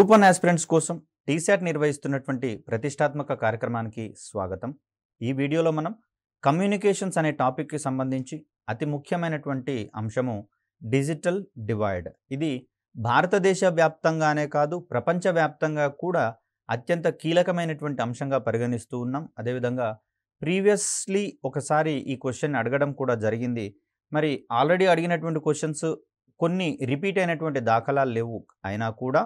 Group 1 aspirants కోసం టీశాట్ నిర్వహిస్తున్నటువంటి ప్రతిష్టాత్మక కార్యక్రమానికి స్వాగతం. ఈ వీడియోలో మనం కమ్యూనికేషన్స్ అనే టాపిక్కి సంబంధించి అతి ముఖ్యమైనటువంటి అంశము డిజిటల్ డివైడ్. ఇది భారతదేశ వ్యాప్తంగానే కాదు, ప్రపంచవ్యాప్తంగా కూడా అత్యంత కీలకమైనటువంటి అంశంగా పరిగణిస్తూ ఉన్నాం. అదేవిధంగా ప్రీవియస్లీ ఒకసారి ఈ క్వశ్చన్ అడగడం కూడా జరిగింది. మరి ఆల్రెడీ అడిగినటువంటి క్వశ్చన్స్ కొన్ని రిపీట్ అయినటువంటి దాఖలాలు లేవు. అయినా కూడా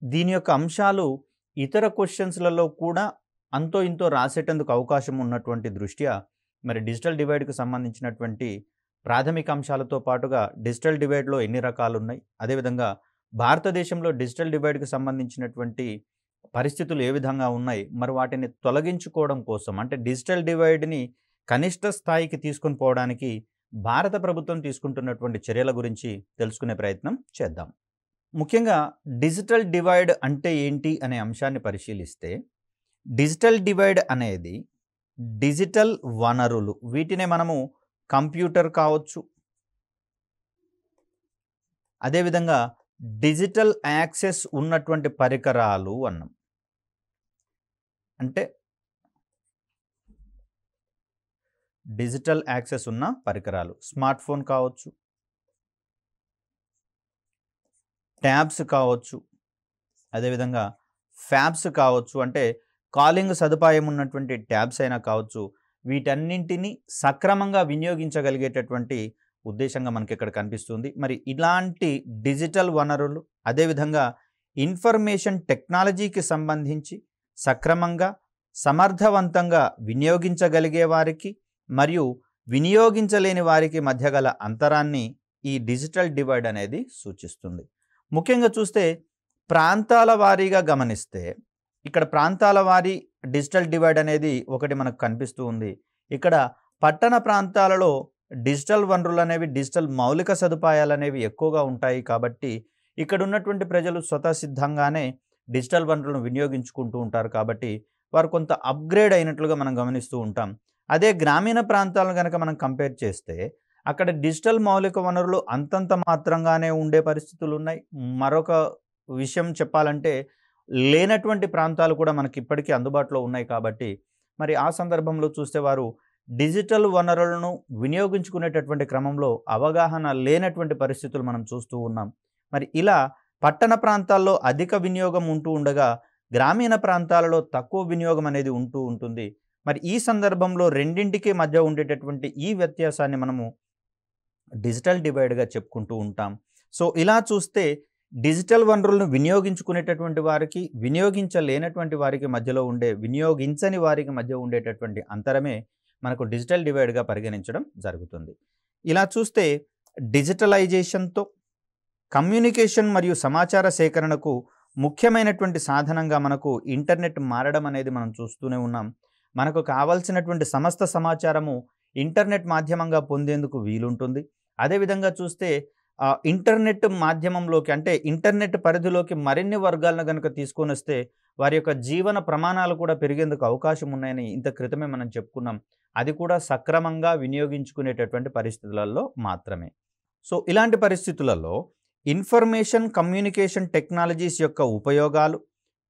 దీని యొక్క అంశాలు ఇతర క్వశ్చన్స్లలో కూడా అంతో ఇంతో రాసేటందుకు అవకాశం ఉన్నటువంటి దృష్ట్యా మరి డిజిటల్ డివైడ్కి సంబంధించినటువంటి ప్రాథమిక అంశాలతో పాటుగా డిజిటల్ డివైడ్లో ఎన్ని రకాలు ఉన్నాయి, అదేవిధంగా భారతదేశంలో డిజిటల్ డివైడ్కి సంబంధించినటువంటి పరిస్థితులు ఏ విధంగా ఉన్నాయి, మరి వాటిని తొలగించుకోవడం కోసం అంటే డిజిటల్ డివైడ్ని కనిష్ట స్థాయికి తీసుకొని పోవడానికి భారత ప్రభుత్వం తీసుకుంటున్నటువంటి చర్యల గురించి తెలుసుకునే ప్రయత్నం చేద్దాం. ముఖ్యంగా డిజిటల్ డివైడ్ అంటే ఏంటి అనే అంశాన్ని పరిశీలిస్తే, డిజిటల్ డివైడ్ అనేది డిజిటల్ వనరులు, వీటినే మనము కంప్యూటర్ కావచ్చు, అదేవిధంగా డిజిటల్ యాక్సెస్ ఉన్నటువంటి పరికరాలు అన్నాం. అంటే డిజిటల్ యాక్సెస్ ఉన్న పరికరాలు స్మార్ట్ ఫోన్ కావచ్చు, ట్యాబ్స్ కావచ్చు, అదేవిధంగా ఫ్యాబ్స్ కావచ్చు, అంటే కాలింగ్ సదుపాయం ఉన్నటువంటి ట్యాబ్స్ అయినా కావచ్చు. వీటన్నింటినీ సక్రమంగా వినియోగించగలిగేటటువంటి ఉద్దేశంగా మనకి ఇక్కడ కనిపిస్తుంది. మరి ఇలాంటి డిజిటల్ వనరులు, అదేవిధంగా ఇన్ఫర్మేషన్ టెక్నాలజీకి సంబంధించి సక్రమంగా సమర్థవంతంగా వినియోగించగలిగే వారికి మరియు వినియోగించలేని వారికి మధ్య గల అంతరాన్ని ఈ డిజిటల్ డివైడ్ అనేది సూచిస్తుంది. ముఖ్యంగా చూస్తే ప్రాంతాల వారీగా గమనిస్తే ఇక్కడ ప్రాంతాల వారీ డిజిటల్ డివైడ్ అనేది ఒకటి మనకు కనిపిస్తూ ఉంది. ఇక్కడ పట్టణ ప్రాంతాలలో డిజిటల్ వనరులు అనేవి, డిజిటల్ మౌలిక సదుపాయాలు అనేవి ఎక్కువగా ఉంటాయి. కాబట్టి ఇక్కడ ఉన్నటువంటి ప్రజలు స్వతసిద్ధంగానే డిజిటల్ వనరులను వినియోగించుకుంటూ ఉంటారు. కాబట్టి వారు కొంత అప్గ్రేడ్ అయినట్లుగా మనం గమనిస్తూ ఉంటాం. అదే గ్రామీణ ప్రాంతాలను కనుక మనం కంపేర్ చేస్తే అక్కడ డిజిటల్ మౌలిక వనరులు అంతంత మాత్రంగానే ఉండే పరిస్థితులు ఉన్నాయి. మరొక విషయం చెప్పాలంటే లేనటువంటి ప్రాంతాలు కూడా మనకి ఇప్పటికీ అందుబాటులో ఉన్నాయి. కాబట్టి మరి ఆ సందర్భంలో చూస్తే వారు డిజిటల్ వనరులను వినియోగించుకునేటటువంటి క్రమంలో అవగాహన లేనటువంటి పరిస్థితులు మనం చూస్తూ ఉన్నాం. మరి ఇలా పట్టణ ప్రాంతాల్లో అధిక వినియోగం ఉంటూ ఉండగా గ్రామీణ ప్రాంతాలలో తక్కువ వినియోగం అనేది ఉంటూ ఉంటుంది. మరి ఈ సందర్భంలో రెండింటికి మధ్య ఉండేటటువంటి ఈ వ్యత్యాసాన్ని మనము డిజిటల్ డివైడ్గా చెప్పుకుంటూ ఉంటాం. సో ఇలా చూస్తే డిజిటల్ వనరులను వినియోగించుకునేటటువంటి వారికి, వినియోగించలేనటువంటి వారికి మధ్యలో ఉండే, వినియోగించని వారికి మధ్య ఉండేటటువంటి అంతరమే మనకు డిజిటల్ డివైడ్గా పరిగణించడం జరుగుతుంది. ఇలా చూస్తే డిజిటలైజేషన్తో కమ్యూనికేషన్ మరియు సమాచార సేకరణకు ముఖ్యమైనటువంటి సాధనంగా మనకు ఇంటర్నెట్ మారడం అనేది మనం చూస్తూనే ఉన్నాం. మనకు కావాల్సినటువంటి సమస్త సమాచారము ఇంటర్నెట్ మాధ్యమంగా పొందేందుకు వీలుంటుంది. అదేవిధంగా చూస్తే ఇంటర్నెట్ మాధ్యమంలోకి అంటే ఇంటర్నెట్ పరిధిలోకి మరిన్ని వర్గాలను కనుక తీసుకొని వస్తే వారి యొక్క జీవన ప్రమాణాలు కూడా పెరిగేందుకు అవకాశం ఉన్నాయని ఇంత క్రితమే మనం చెప్పుకున్నాం. అది కూడా సక్రమంగా వినియోగించుకునేటటువంటి పరిస్థితులలో మాత్రమే. సో ఇలాంటి పరిస్థితులలో ఇన్ఫర్మేషన్ కమ్యూనికేషన్ టెక్నాలజీస్ యొక్క ఉపయోగాలు,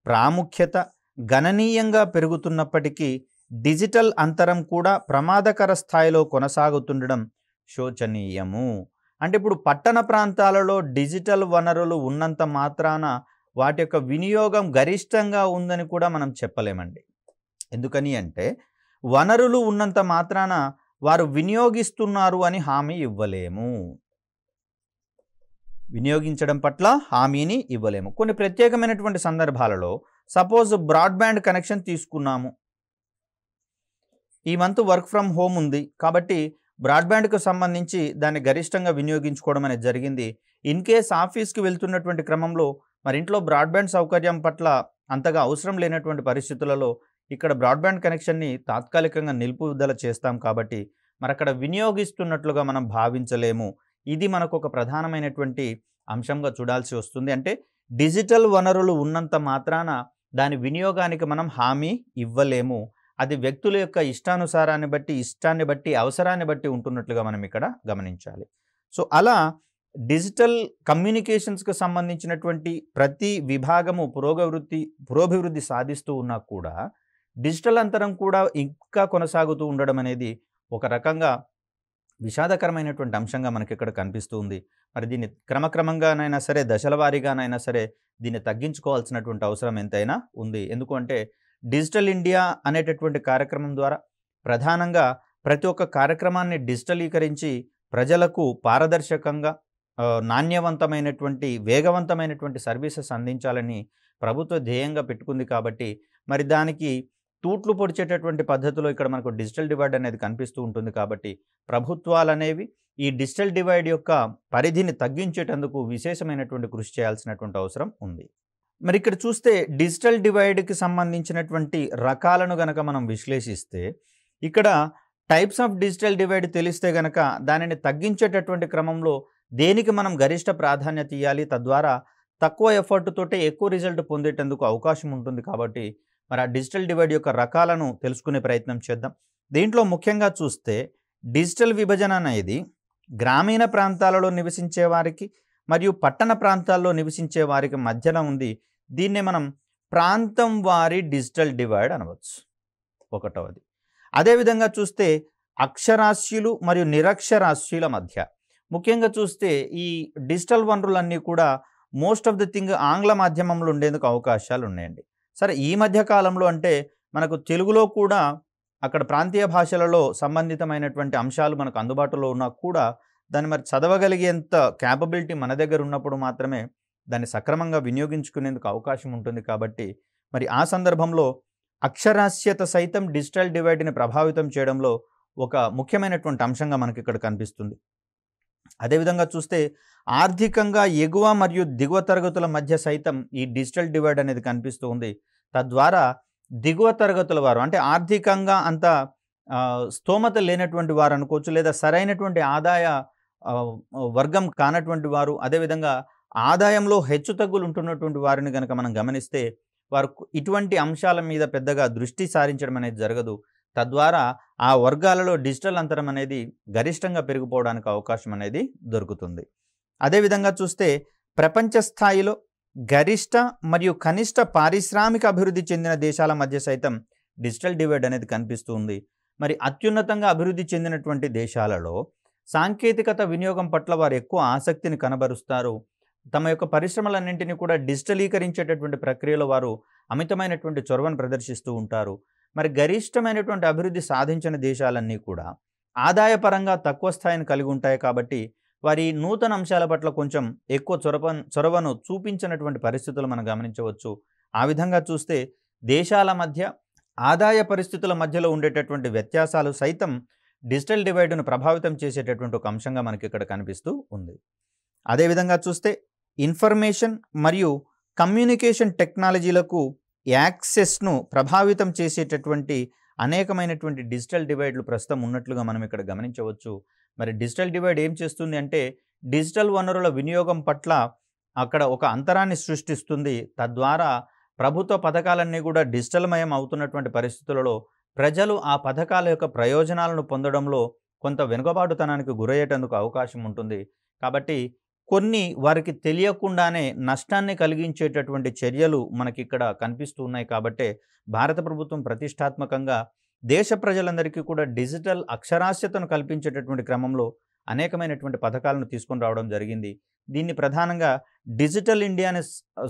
ప్రాముఖ్యత గణనీయంగా పెరుగుతున్నప్పటికీ డిజిటల్ అంతరం కూడా ప్రమాదకర స్థాయిలో కొనసాగుతుండడం శోచనీయము. అంటే ఇప్పుడు పట్టణ ప్రాంతాలలో డిజిటల్ వనరులు ఉన్నంత మాత్రాన వాటి యొక్క వినియోగం గరిష్టంగా ఉందని కూడా మనం చెప్పలేమండి. ఎందుకని అంటే వనరులు ఉన్నంత మాత్రాన వారు వినియోగిస్తున్నారు అని హామీ ఇవ్వలేము. వినియోగించడం పట్ల హామీని ఇవ్వలేము. కొన్ని ప్రత్యేకమైనటువంటి సందర్భాలలో సపోజ్ బ్రాడ్బ్యాండ్ కనెక్షన్ తీసుకున్నాము. ఈ మంత్ వర్క్ ఫ్రమ్ హోమ్ ఉంది కాబట్టి బ్రాడ్బ్యాండ్కు సంబంధించి దాన్ని గరిష్టంగా వినియోగించుకోవడం అనేది జరిగింది. ఇన్ కేస్ ఆఫీస్కి వెళ్తున్నటువంటి క్రమంలో మరి ఇంట్లో బ్రాడ్బ్యాండ్ సౌకర్యం పట్ల అంతగా అవసరం లేనటువంటి పరిస్థితులలో ఇక్కడ బ్రాడ్బ్యాండ్ కనెక్షన్ని తాత్కాలికంగా నిలుపుదల చేస్తాం. కాబట్టి మరి అక్కడ వినియోగిస్తున్నట్లుగా మనం భావించలేము. ఇది మనకు ఒక ప్రధానమైనటువంటి అంశంగా చూడాల్సి వస్తుంది. అంటే డిజిటల్ వనరులు ఉన్నంత మాత్రాన దాని వినియోగానికి మనం హామీ ఇవ్వలేము. అది వ్యక్తుల యొక్క ఇష్టానుసారాన్ని బట్టి, ఇష్టాన్ని బట్టి, అవసరాన్ని బట్టి ఉంటున్నట్లుగా మనం ఇక్కడ గమనించాలి. సో అలా డిజిటల్ కమ్యూనికేషన్స్కి సంబంధించినటువంటి ప్రతి విభాగము పురోభివృద్ధి సాధిస్తూ ఉన్నా కూడా డిజిటల్ అంతరం కూడా ఇంకా కొనసాగుతూ ఉండడం అనేది ఒక రకంగా విషాదకరమైనటువంటి అంశంగా మనకి ఇక్కడ కనిపిస్తూ ఉంది. మరి దీన్ని క్రమక్రమంగానైనా సరే, దశల వారీగానైనా సరే దీన్ని తగ్గించుకోవాల్సినటువంటి అవసరం ఎంతైనా ఉంది. ఎందుకంటే డిజిటల్ ఇండియా అనేటటువంటి కార్యక్రమం ద్వారా ప్రధానంగా ప్రతి ఒక్క కార్యక్రమాన్ని డిజిటలీకరించి ప్రజలకు పారదర్శకంగా నాణ్యవంతమైనటువంటి, వేగవంతమైనటువంటి సర్వీసెస్ అందించాలని ప్రభుత్వ ధ్యేయంగా పెట్టుకుంది. కాబట్టి మరి దానికి తూట్లు పొడిచేటటువంటి పద్ధతిలో ఇక్కడ మనకు డిజిటల్ డివైడ్ అనేది కనిపిస్తూ ఉంటుంది. కాబట్టి ప్రభుత్వాలనేవి ఈ డిజిటల్ డివైడ్ యొక్క పరిధిని తగ్గించేటందుకు విశేషమైనటువంటి కృషి చేయాల్సినటువంటి అవసరం ఉంది. మరి ఇక్కడ చూస్తే డిజిటల్ డివైడ్కి సంబంధించినటువంటి రకాలను గనక మనం విశ్లేషిస్తే ఇక్కడ టైప్స్ ఆఫ్ డిజిటల్ డివైడ్ తెలిస్తే గనక దానిని తగ్గించేటటువంటి క్రమంలో దేనికి మనం గరిష్ట ప్రాధాన్యత ఇవ్వాలి, తద్వారా తక్కువ ఎఫర్ట్ తోటే ఎక్కువ రిజల్ట్ పొందేటందుకు అవకాశం ఉంటుంది. కాబట్టి మరి ఆ డిజిటల్ డివైడ్ యొక్క రకాలను తెలుసుకునే ప్రయత్నం చేద్దాం. దీంట్లో ముఖ్యంగా చూస్తే డిజిటల్ విభజన అనేది గ్రామీణ ప్రాంతాలలో నివసించే వారికి మరియు పట్టణ ప్రాంతాల్లో నివసించే వారికి మధ్యన ఉంది. దీన్నే మనం ప్రాంతం వారి డిజిటల్ డివైడ్ అనవచ్చు, ఒకటవది. అదేవిధంగా చూస్తే అక్షరాస్యులు మరియు నిరక్షరాస్యుల మధ్య, ముఖ్యంగా చూస్తే ఈ డిజిటల్ వనరులన్నీ కూడా మోస్ట్ ఆఫ్ ది థింగ్ ఆంగ్ల మాధ్యమంలో ఉండేందుకు అవకాశాలు ఉన్నాయండి. సరే, ఈ మధ్య కాలంలో అంటే మనకు తెలుగులో కూడా అక్కడ ప్రాంతీయ భాషలలో సంబంధితమైనటువంటి అంశాలు మనకు అందుబాటులో ఉన్నా కూడా దాన్ని మరి చదవగలిగేంత క్యాపబిలిటీ మన దగ్గర ఉన్నప్పుడు మాత్రమే దాన్ని సక్రమంగా వినియోగించుకునేందుకు అవకాశం ఉంటుంది. కాబట్టి మరి ఆ సందర్భంలో అక్షరాస్యత సైతం డిజిటల్ డివైడ్ని ప్రభావితం చేయడంలో ఒక ముఖ్యమైనటువంటి అంశంగా మనకి ఇక్కడ కనిపిస్తుంది. అదేవిధంగా చూస్తే ఆర్థికంగా ఎగువ మరియు దిగువ తరగతుల మధ్య సైతం ఈ డిజిటల్ డివైడ్ అనేది కనిపిస్తూ ఉంది. తద్వారా దిగువ తరగతుల వారు, అంటే ఆర్థికంగా అంత స్తోమత లేనటువంటి వారు అనుకోవచ్చు, లేదా సరైనటువంటి ఆదాయ వర్గం కానటువంటి వారు, అదేవిధంగా ఆదాయంలో హెచ్చు తగ్గులు ఉంటున్నటువంటి వారిని కనుక మనం గమనిస్తే వారు ఇటువంటి అంశాల మీద పెద్దగా దృష్టి సారించడం అనేది జరగదు. తద్వారా ఆ వర్గాలలో డిజిటల్ అంతరం అనేది గరిష్టంగా పెరిగిపోవడానికి అవకాశం అనేది దొరుకుతుంది. అదేవిధంగా చూస్తే ప్రపంచ స్థాయిలో గరిష్ట మరియు కనిష్ట పారిశ్రామిక అభివృద్ధి చెందిన దేశాల మధ్య సైతం డిజిటల్ డివైడ్ అనేది కనిపిస్తూ ఉంది. మరి అత్యున్నతంగా అభివృద్ధి చెందినటువంటి దేశాలలో సాంకేతికత వినియోగం పట్ల వారు ఎక్కువ ఆసక్తిని కనబరుస్తారు. తమ యొక్క పరిశ్రమలన్నింటినీ కూడా డిజిటలీకరించేటటువంటి ప్రక్రియలో వారు అమితమైనటువంటి చొరవను ప్రదర్శిస్తూ ఉంటారు. మరి గరిష్టమైనటువంటి అభివృద్ధి సాధించిన దేశాలన్నీ కూడా ఆదాయపరంగా తక్కువ స్థాయిని కలిగి ఉంటాయి. కాబట్టి వారి నూతన అంశాల పట్ల కొంచెం ఎక్కువ చొరవను చూపించినటువంటి పరిస్థితులు మనం గమనించవచ్చు. ఆ విధంగా చూస్తే దేశాల మధ్య ఆదాయ పరిస్థితుల మధ్యలో ఉండేటటువంటి వ్యత్యాసాలు సైతం డిజిటల్ డివైడ్ను ప్రభావితం చేసేటటువంటి ఒక అంశంగా మనకి ఇక్కడ కనిపిస్తూ ఉంది. అదేవిధంగా చూస్తే ఇన్ఫర్మేషన్ మరియు కమ్యూనికేషన్ టెక్నాలజీలకు యాక్సెస్ను ప్రభావితం చేసేటటువంటి అనేకమైనటువంటి డిజిటల్ డివైడ్లు ప్రస్తుతం ఉన్నట్లుగా మనం ఇక్కడ గమనించవచ్చు. మరి డిజిటల్ డివైడ్ ఏం చేస్తుంది అంటే డిజిటల్ వనరుల వినియోగం పట్ల అక్కడ ఒక అంతరాన్ని సృష్టిస్తుంది. తద్వారా ప్రభుత్వ పథకాలన్నీ కూడా డిజిటల్మయం అవుతున్నటువంటి పరిస్థితులలో ప్రజలు ఆ పథకాల యొక్క ప్రయోజనాలను పొందడంలో కొంత వెనుకబాటుతనానికి గురయ్యేటందుకు అవకాశం ఉంటుంది. కాబట్టి కొన్ని వారికి తెలియకుండానే నష్టాన్ని కలిగించేటటువంటి చర్యలు మనకి ఇక్కడ కనిపిస్తూ ఉన్నాయి. కాబట్టే భారత ప్రభుత్వం ప్రతిష్టాత్మకంగా దేశ ప్రజలందరికీ కూడా డిజిటల్ అక్షరాస్యతను కల్పించేటటువంటి క్రమంలో అనేకమైనటువంటి పథకాలను తీసుకొని రావడం జరిగింది. దీన్ని ప్రధానంగా డిజిటల్ ఇండియాని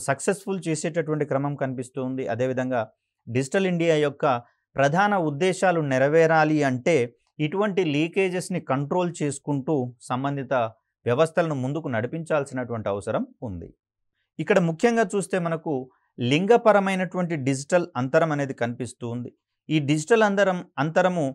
సక్సెస్ఫుల్ చేసేటటువంటి క్రమం కనిపిస్తూ ఉంది. అదేవిధంగా డిజిటల్ ఇండియా యొక్క ప్రధాన ఉద్దేశాలు నెరవేరాలి అంటే ఇటువంటి లీకేజెస్ని కంట్రోల్ చేసుకుంటూ సంబంధిత వ్యవస్థలను ముందుకు నడిపించాల్సినటువంటి అవసరం ఉంది. ఇక్కడ ముఖ్యంగా చూస్తే మనకు లింగపరమైనటువంటి డిజిటల్ అంతరం అనేది కనిపిస్తూ ఉంది. ఈ డిజిటల్ అంతరము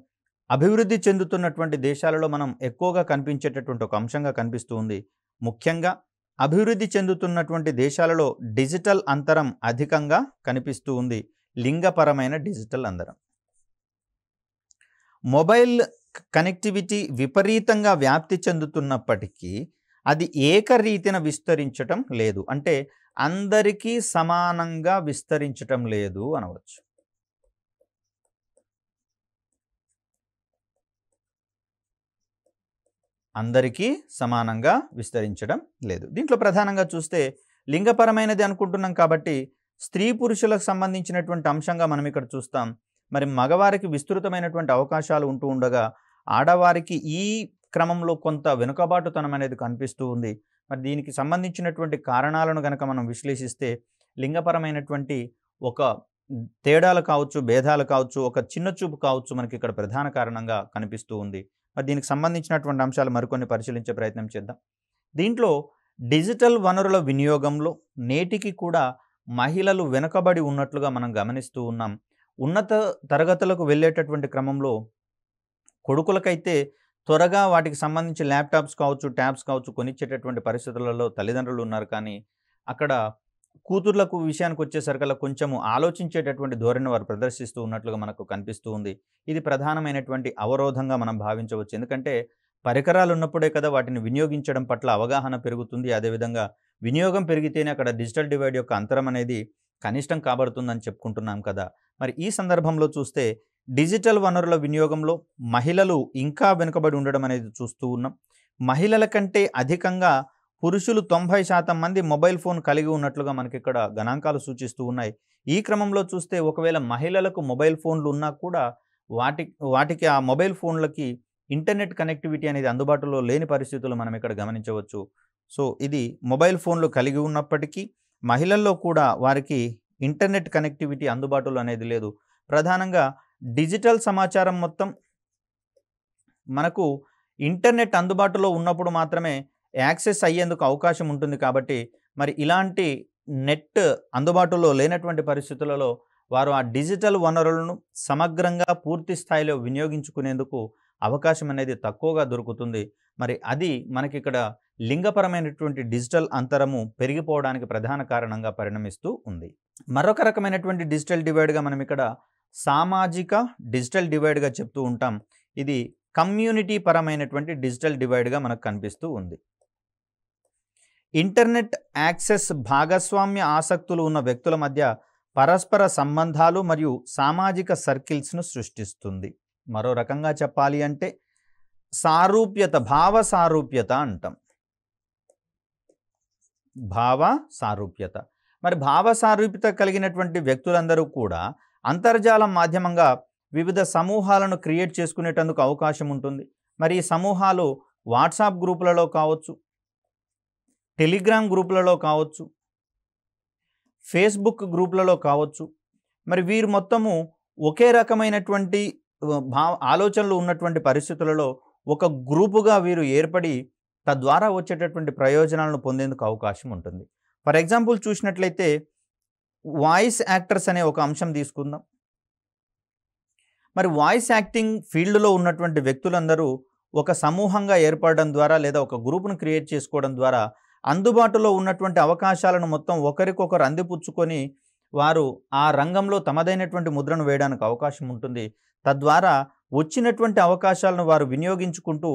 అభివృద్ధి చెందుతున్నటువంటి దేశాలలో మనం ఎక్కువగా కనిపించేటటువంటి ఒక అంశంగా కనిపిస్తూ ఉంది. ముఖ్యంగా అభివృద్ధి చెందుతున్నటువంటి దేశాలలో డిజిటల్ అంతరం అధికంగా కనిపిస్తూ ఉంది. లింగపరమైన డిజిటల్ అంతరం. మొబైల్ కనెక్టివిటీ విపరీతంగా వ్యాప్తి చెందుతున్నప్పటికీ అది ఏకరీతిన విస్తరించటం లేదు, అంటే అందరికీ సమానంగా విస్తరించటం లేదు అనవచ్చు. అందరికీ సమానంగా విస్తరించడం లేదు. దీంట్లో ప్రధానంగా చూస్తే లింగపరమైనది అనుకుంటున్నాం కాబట్టి స్త్రీ పురుషులకు సంబంధించినటువంటి అంశంగా మనం ఇక్కడ చూస్తాం. మరి మగవారికి విస్తృతమైనటువంటి అవకాశాలు ఉంటూ ఉండగా ఆడవారికి ఈ క్రమంలో కొంత వెనుకబాటుతనం అనేది కనిపిస్తూ ఉంది. మరి దీనికి సంబంధించినటువంటి కారణాలను గనక మనం విశ్లేషిస్తే లింగపరమైనటువంటి ఒక తేడాలు కావచ్చు, భేదాలు కావచ్చు, ఒక చిన్న చూపు కావచ్చు మనకి ఇక్కడ ప్రధాన కారణంగా కనిపిస్తూ ఉంది. మరి దీనికి సంబంధించినటువంటి అంశాలు మరికొన్ని పరిశీలించే ప్రయత్నం చేద్దాం. దీంట్లో డిజిటల్ వనరుల వినియోగంలో నేటికి కూడా మహిళలు వెనుకబడి ఉన్నట్లుగా మనం గమనిస్తూ ఉన్నాం. ఉన్నత తరగతులకు వెళ్ళేటటువంటి క్రమంలో కొడుకులకైతే త్వరగా వాటికి సంబంధించి ల్యాప్టాప్స్ కావచ్చు, ట్యాబ్స్ కావచ్చు కొనిచ్చేటటువంటి పరిస్థితులలో తల్లిదండ్రులు ఉన్నారు. కానీ అక్కడ కూతుర్లకు విషయానికి వచ్చేసరికల్లా కొంచెము ఆలోచించేటటువంటి ధోరణి వారు ప్రదర్శిస్తూ ఉన్నట్లుగా మనకు కనిపిస్తూ ఉంది. ఇది ప్రధానమైనటువంటి అవరోధంగా మనం భావించవచ్చు. ఎందుకంటే పరికరాలు ఉన్నప్పుడే కదా వాటిని వినియోగించడం పట్ల అవగాహన పెరుగుతుంది. అదేవిధంగా వినియోగం పెరిగితేనే అక్కడ డిజిటల్ డివైడ్ యొక్క అంతరం అనేది కనిష్టం కాబడుతుందని చెప్పుకుంటున్నాం కదా. మరి ఈ సందర్భంలో చూస్తే డిజిటల్ వనరుల వినియోగంలో మహిళలు ఇంకా వెనుకబడి ఉండడం అనేది చూస్తూ ఉన్నాం. మహిళల కంటే అధికంగా పురుషులు 90% మంది మొబైల్ ఫోన్ కలిగి ఉన్నట్లుగా మనకి ఇక్కడ గణాంకాలు సూచిస్తూ ఉన్నాయి. ఈ క్రమంలో చూస్తే ఒకవేళ మహిళలకు మొబైల్ ఫోన్లు ఉన్నా కూడా వాటికి ఆ మొబైల్ ఫోన్లకి ఇంటర్నెట్ కనెక్టివిటీ అనేది అందుబాటులో లేని పరిస్థితులు మనం ఇక్కడ గమనించవచ్చు. సో ఇది మొబైల్ ఫోన్లు కలిగి ఉన్నప్పటికీ మహిళల్లో కూడా వారికి ఇంటర్నెట్ కనెక్టివిటీ అందుబాటులో అనేది లేదు. ప్రధానంగా డిజిటల్ సమాచారం మొత్తం మనకు ఇంటర్నెట్ అందుబాటులో ఉన్నప్పుడు మాత్రమే యాక్సెస్ అయ్యేందుకు అవకాశం ఉంటుంది. కాబట్టి మరి ఇలాంటి నెట్ అందుబాటులో లేనటువంటి పరిస్థితులలో వారు ఆ డిజిటల్ వనరులను సమగ్రంగా పూర్తి స్థాయిలో వినియోగించుకునేందుకు అవకాశం అనేది తక్కువగా దొరుకుతుంది. మరి అది మనకి ఇక్కడ లింగపరమైనటువంటి డిజిటల్ అంతరము పెరిగిపోవడానికి ప్రధాన కారణంగా పరిణమిస్తూ ఉంది. మరొక రకమైనటువంటి డిజిటల్ డివైడ్గా మనం ఇక్కడ సామాజిక డిజిటల్ డివైడ్గా చెప్తూ ఉంటాం. ఇది కమ్యూనిటీ పరమైనటువంటి డిజిటల్ డివైడ్గా మనకు కనిపిస్తూ ఉంది. ఇంటర్నెట్ యాక్సెస్ భాగస్వామ్య ఆసక్తులు ఉన్న వ్యక్తుల మధ్య పరస్పర సంబంధాలు మరియు సామాజిక సర్కిల్స్ను సృష్టిస్తుంది. మరో రకంగా చెప్పాలి అంటే సారూప్యత, భావ సారూప్యత అంటాం. భావ సారూప్యత. మరి భావ సారూప్యత కలిగినటువంటి వ్యక్తులందరూ కూడా అంతర్జాలం మాధ్యమంగా వివిధ సమూహాలను క్రియేట్ చేసుకునేటందుకు అవకాశం ఉంటుంది. మరి ఈ సమూహాలు వాట్సాప్ గ్రూపులలో కావచ్చు, టెలిగ్రామ్ గ్రూపులలో కావచ్చు, ఫేస్బుక్ గ్రూపులలో కావచ్చు. మరి వీరు మొత్తము ఒకే రకమైనటువంటి ఆలోచనలు ఉన్నటువంటి పరిస్థితులలో ఒక గ్రూపుగా వీరు ఏర్పడి తద్వారా వచ్చేటటువంటి ప్రయోజనాలను పొందేందుకు అవకాశం ఉంటుంది. ఫర్ ఎగ్జాంపుల్ చూసినట్లయితే వాయిస్ యాక్టర్స్ అనే ఒక అంశం తీసుకుందాం. మరి వాయిస్ యాక్టింగ్ ఫీల్డ్లో ఉన్నటువంటి వ్యక్తులందరూ ఒక సమూహంగా ఏర్పడడం ద్వారా లేదా ఒక గ్రూప్ను క్రియేట్ చేసుకోవడం ద్వారా అందుబాటులో ఉన్నటువంటి అవకాశాలను మొత్తం ఒకరికొకరు అందిపుచ్చుకొని వారు ఆ రంగంలో తమదైనటువంటి ముద్రను వేయడానికి అవకాశం ఉంటుంది. తద్వారా వచ్చినటువంటి అవకాశాలను వారు వినియోగించుకుంటూ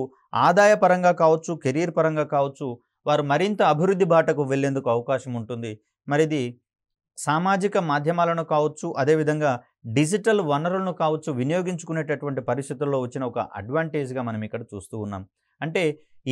ఆదాయపరంగా కావచ్చు, కెరీర్ పరంగా కావచ్చు, వారు మరింత అభివృద్ధి బాటకు వెళ్లేందుకు అవకాశం ఉంటుంది. మరిది సామాజిక మాధ్యమాలను కావచ్చు, అదేవిధంగా డిజిటల్ వనరులను కావచ్చు వినియోగించుకునేటటువంటి పరిస్థితుల్లో వచ్చిన ఒక అడ్వాంటేజ్గా మనం ఇక్కడ చూస్తూ ఉన్నాం. అంటే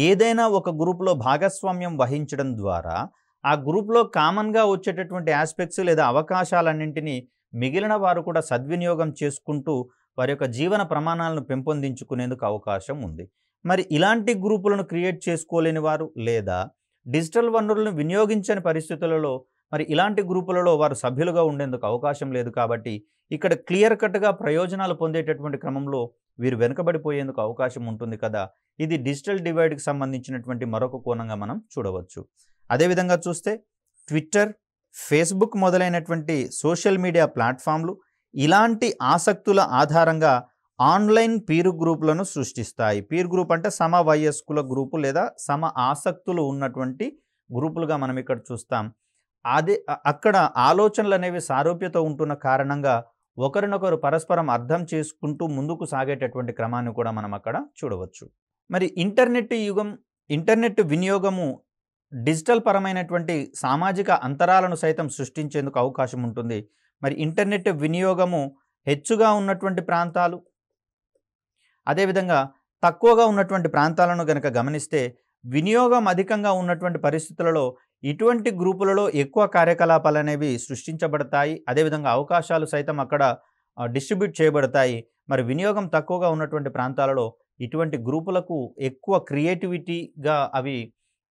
ఏదైనా ఒక గ్రూప్లో భాగస్వామ్యం వహించడం ద్వారా ఆ గ్రూప్లో కామన్గా వచ్చేటటువంటి ఆస్పెక్ట్స్ లేదా అవకాశాలన్నింటినీ మిగిలిన వారు కూడా సద్వినియోగం చేసుకుంటూ వారి యొక్క జీవన ప్రమాణాలను పెంపొందించుకునేందుకు అవకాశం ఉంది. మరి ఇలాంటి గ్రూపులను క్రియేట్ చేసుకోలేని వారు లేదా డిజిటల్ వనరులను వినియోగించని పరిస్థితులలో మరి ఇలాంటి గ్రూపులలో వారు సభ్యులుగా ఉండేందుకు అవకాశం లేదు. కాబట్టి ఇక్కడ క్లియర్ కట్గా ప్రయోజనాలు పొందేటటువంటి క్రమంలో వీరు వెనుకబడిపోయేందుకు అవకాశం ఉంటుంది కదా. ఇది డిజిటల్ డివైడ్కి సంబంధించినటువంటి మరొక కోణంగా మనం చూడవచ్చు. అదేవిధంగా చూస్తే ట్విట్టర్, ఫేస్బుక్ మొదలైనటువంటి సోషల్ మీడియా ప్లాట్ఫామ్లు ఇలాంటి ఆసక్తుల ఆధారంగా ఆన్లైన్ పీర్ గ్రూపులను సృష్టిస్తాయి. పీర్ గ్రూప్ అంటే సమ వయస్కుల గ్రూపు లేదా సమ ఆసక్తులు ఉన్నటువంటి గ్రూపులుగా మనం ఇక్కడ చూస్తాం. అక్కడ ఆలోచనలు అనేవి సారూప్యత ఉంటున్న కారణంగా ఒకరినొకరు పరస్పరం అర్థం చేసుకుంటూ ముందుకు సాగేటటువంటి క్రమాన్ని కూడా మనం అక్కడ చూడవచ్చు. మరి ఇంటర్నెట్ వినియోగము డిజిటల్ పరమైనటువంటి సామాజిక అంతరాలను సైతం సృష్టించేందుకు అవకాశం ఉంటుంది. మరి ఇంటర్నెట్ వినియోగము హెచ్చుగా ఉన్నటువంటి ప్రాంతాలు, అదేవిధంగా తక్కువగా ఉన్నటువంటి ప్రాంతాలను గనక గమనిస్తే వినియోగం అధికంగా ఉన్నటువంటి పరిస్థితులలో ఇటువంటి గ్రూపులలో ఎక్కువ కార్యకలాపాలనేవి సృష్టించబడతాయి. అదేవిధంగా అవకాశాలు సైతం అక్కడ డిస్ట్రిబ్యూట్ చేయబడతాయి. మరి వినియోగం తక్కువగా ఉన్నటువంటి ప్రాంతాలలో ఇటువంటి గ్రూపులకు ఎక్కువ క్రియేటివిటీగా అవి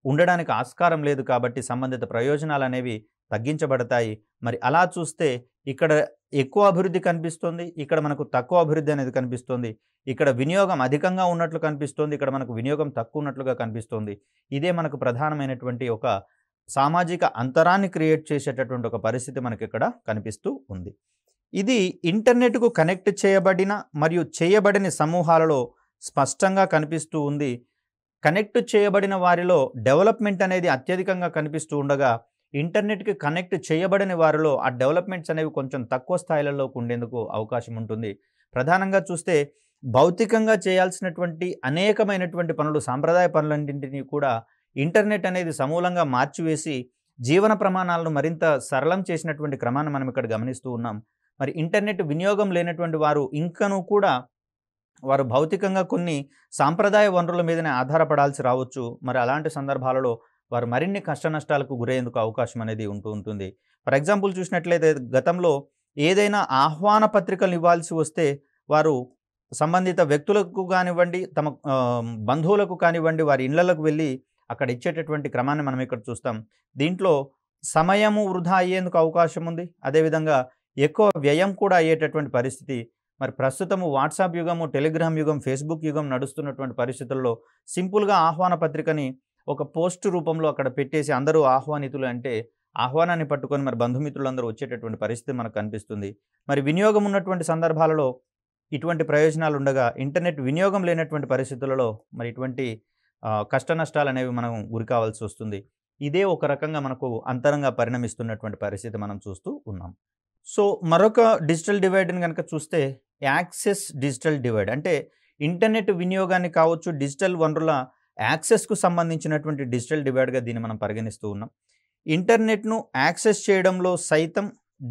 ఉండడానికి ఆస్కారం లేదు కాబట్టి సంబంధిత ప్రయోజనాలనేవి తగ్గించబడతాయి. మరి అలా చూస్తే ఇక్కడ ఎక్కువ అభివృద్ధి కనిపిస్తుంది. ఇక్కడ మనకు తక్కువ అభివృద్ధి అనేది కనిపిస్తుంది. ఇక్కడ వినియోగం అధికంగా ఉన్నట్లు కనిపిస్తుంది. ఇక్కడ మనకు వినియోగం తక్కువ ఉన్నట్లుగా కనిపిస్తుంది. ఇదే మనకు ప్రధానమైనటువంటి ఒక సామాజిక అంతరాన్ని క్రియేట్ చేసేటటువంటి ఒక పరిస్థితి మనకి ఇక్కడ కనిపిస్తూ ఉంది. ఇది ఇంటర్నెట్‌కు కనెక్ట్ చేయబడిన మరియు చేయబడని సమూహాలలో స్పష్టంగా కనిపిస్తూ ఉంది. కనెక్ట్ చేయబడిన వారిలో డెవలప్‌మెంట్ అనేది అత్యధికంగా కనిపిస్తూ ఉండగా, ఇంటర్నెట్‌కి కనెక్ట్ చేయబడని వారిలో ఆ డెవలప్‌మెంట్స్ అనేవి కొంచెం తక్కువ స్థాయిలలోకి ఉండేందుకు అవకాశం ఉంటుంది. ప్రధానంగా చూస్తే భౌతికంగా చేయాల్సినటువంటి అనేకమైనటువంటి పనులు, సాంప్రదాయ పనులన్నింటినీ కూడా ఇంటర్నెట్ అనేది సమూలంగా మార్చివేసి జీవన ప్రమాణాలను మరింత సరళం చేసినటువంటి క్రమాన్ని మనం ఇక్కడ గమనిస్తూ ఉన్నాం. మరి ఇంటర్నెట్ వినియోగం లేనటువంటి వారు ఇంకనూ కూడా వారు భౌతికంగా కొన్ని సాంప్రదాయ వనరుల మీదనే ఆధారపడాల్సి రావచ్చు. మరి అలాంటి సందర్భాలలో వారు మరిన్ని కష్ట నష్టాలకు గురయ్యేందుకు అవకాశం అనేది ఉంటుంది. ఫర్ ఎగ్జాంపుల్ చూసినట్లయితే గతంలో ఏదైనా ఆహ్వాన పత్రికలు ఇవ్వాల్సి వస్తే వారు సంబంధిత వ్యక్తులకు కానివ్వండి, తమ బంధువులకు కానివ్వండి, వారి ఇళ్లలకు వెళ్ళి అక్కడ ఇచ్చేటటువంటి క్రమాన్ని మనం ఇక్కడ చూస్తాం. దీంట్లో సమయము వృధా అయ్యేందుకు అవకాశం ఉంది. అదేవిధంగా ఎక్కువ వ్యయం కూడా అయ్యేటటువంటి పరిస్థితి. మరి ప్రస్తుతము వాట్సాప్ యుగము, టెలిగ్రామ్ యుగం, ఫేస్బుక్ యుగం నడుస్తున్నటువంటి పరిస్థితుల్లో సింపుల్గా ఆహ్వాన పత్రికని ఒక పోస్ట్ రూపంలో అక్కడ పెట్టేసి అందరూ ఆహ్వానితులు అంటే ఆహ్వానాన్ని పట్టుకొని మరి బంధుమిత్రులందరూ వచ్చేటటువంటి పరిస్థితి మనకు కనిపిస్తుంది. మరి వినియోగం ఉన్నటువంటి సందర్భాలలో ఇటువంటి ప్రయోజనాలు ఉండగా, ఇంటర్నెట్ వినియోగం లేనటువంటి పరిస్థితులలో మరి ఇటువంటి కష్ట నష్టాలు అనేవి మనం గురి కావాల్సి వస్తుంది. ఇదే ఒక రకంగా మనకు అంతరంగా పరిణమిస్తున్నటువంటి పరిస్థితి మనం చూస్తూ ఉన్నాం. సో మరొక డిజిటల్ డివైడ్ని కనుక చూస్తే యాక్సెస్ డిజిటల్ డివైడ్ అంటే ఇంటర్నెట్ వినియోగాన్ని కావచ్చు, డిజిటల్ వనరుల యాక్సెస్కు సంబంధించినటువంటి డిజిటల్ డివైడ్గా దీన్ని మనం పరిగణిస్తూ ఉన్నాం. ఇంటర్నెట్ను యాక్సెస్ చేయడంలో సైతం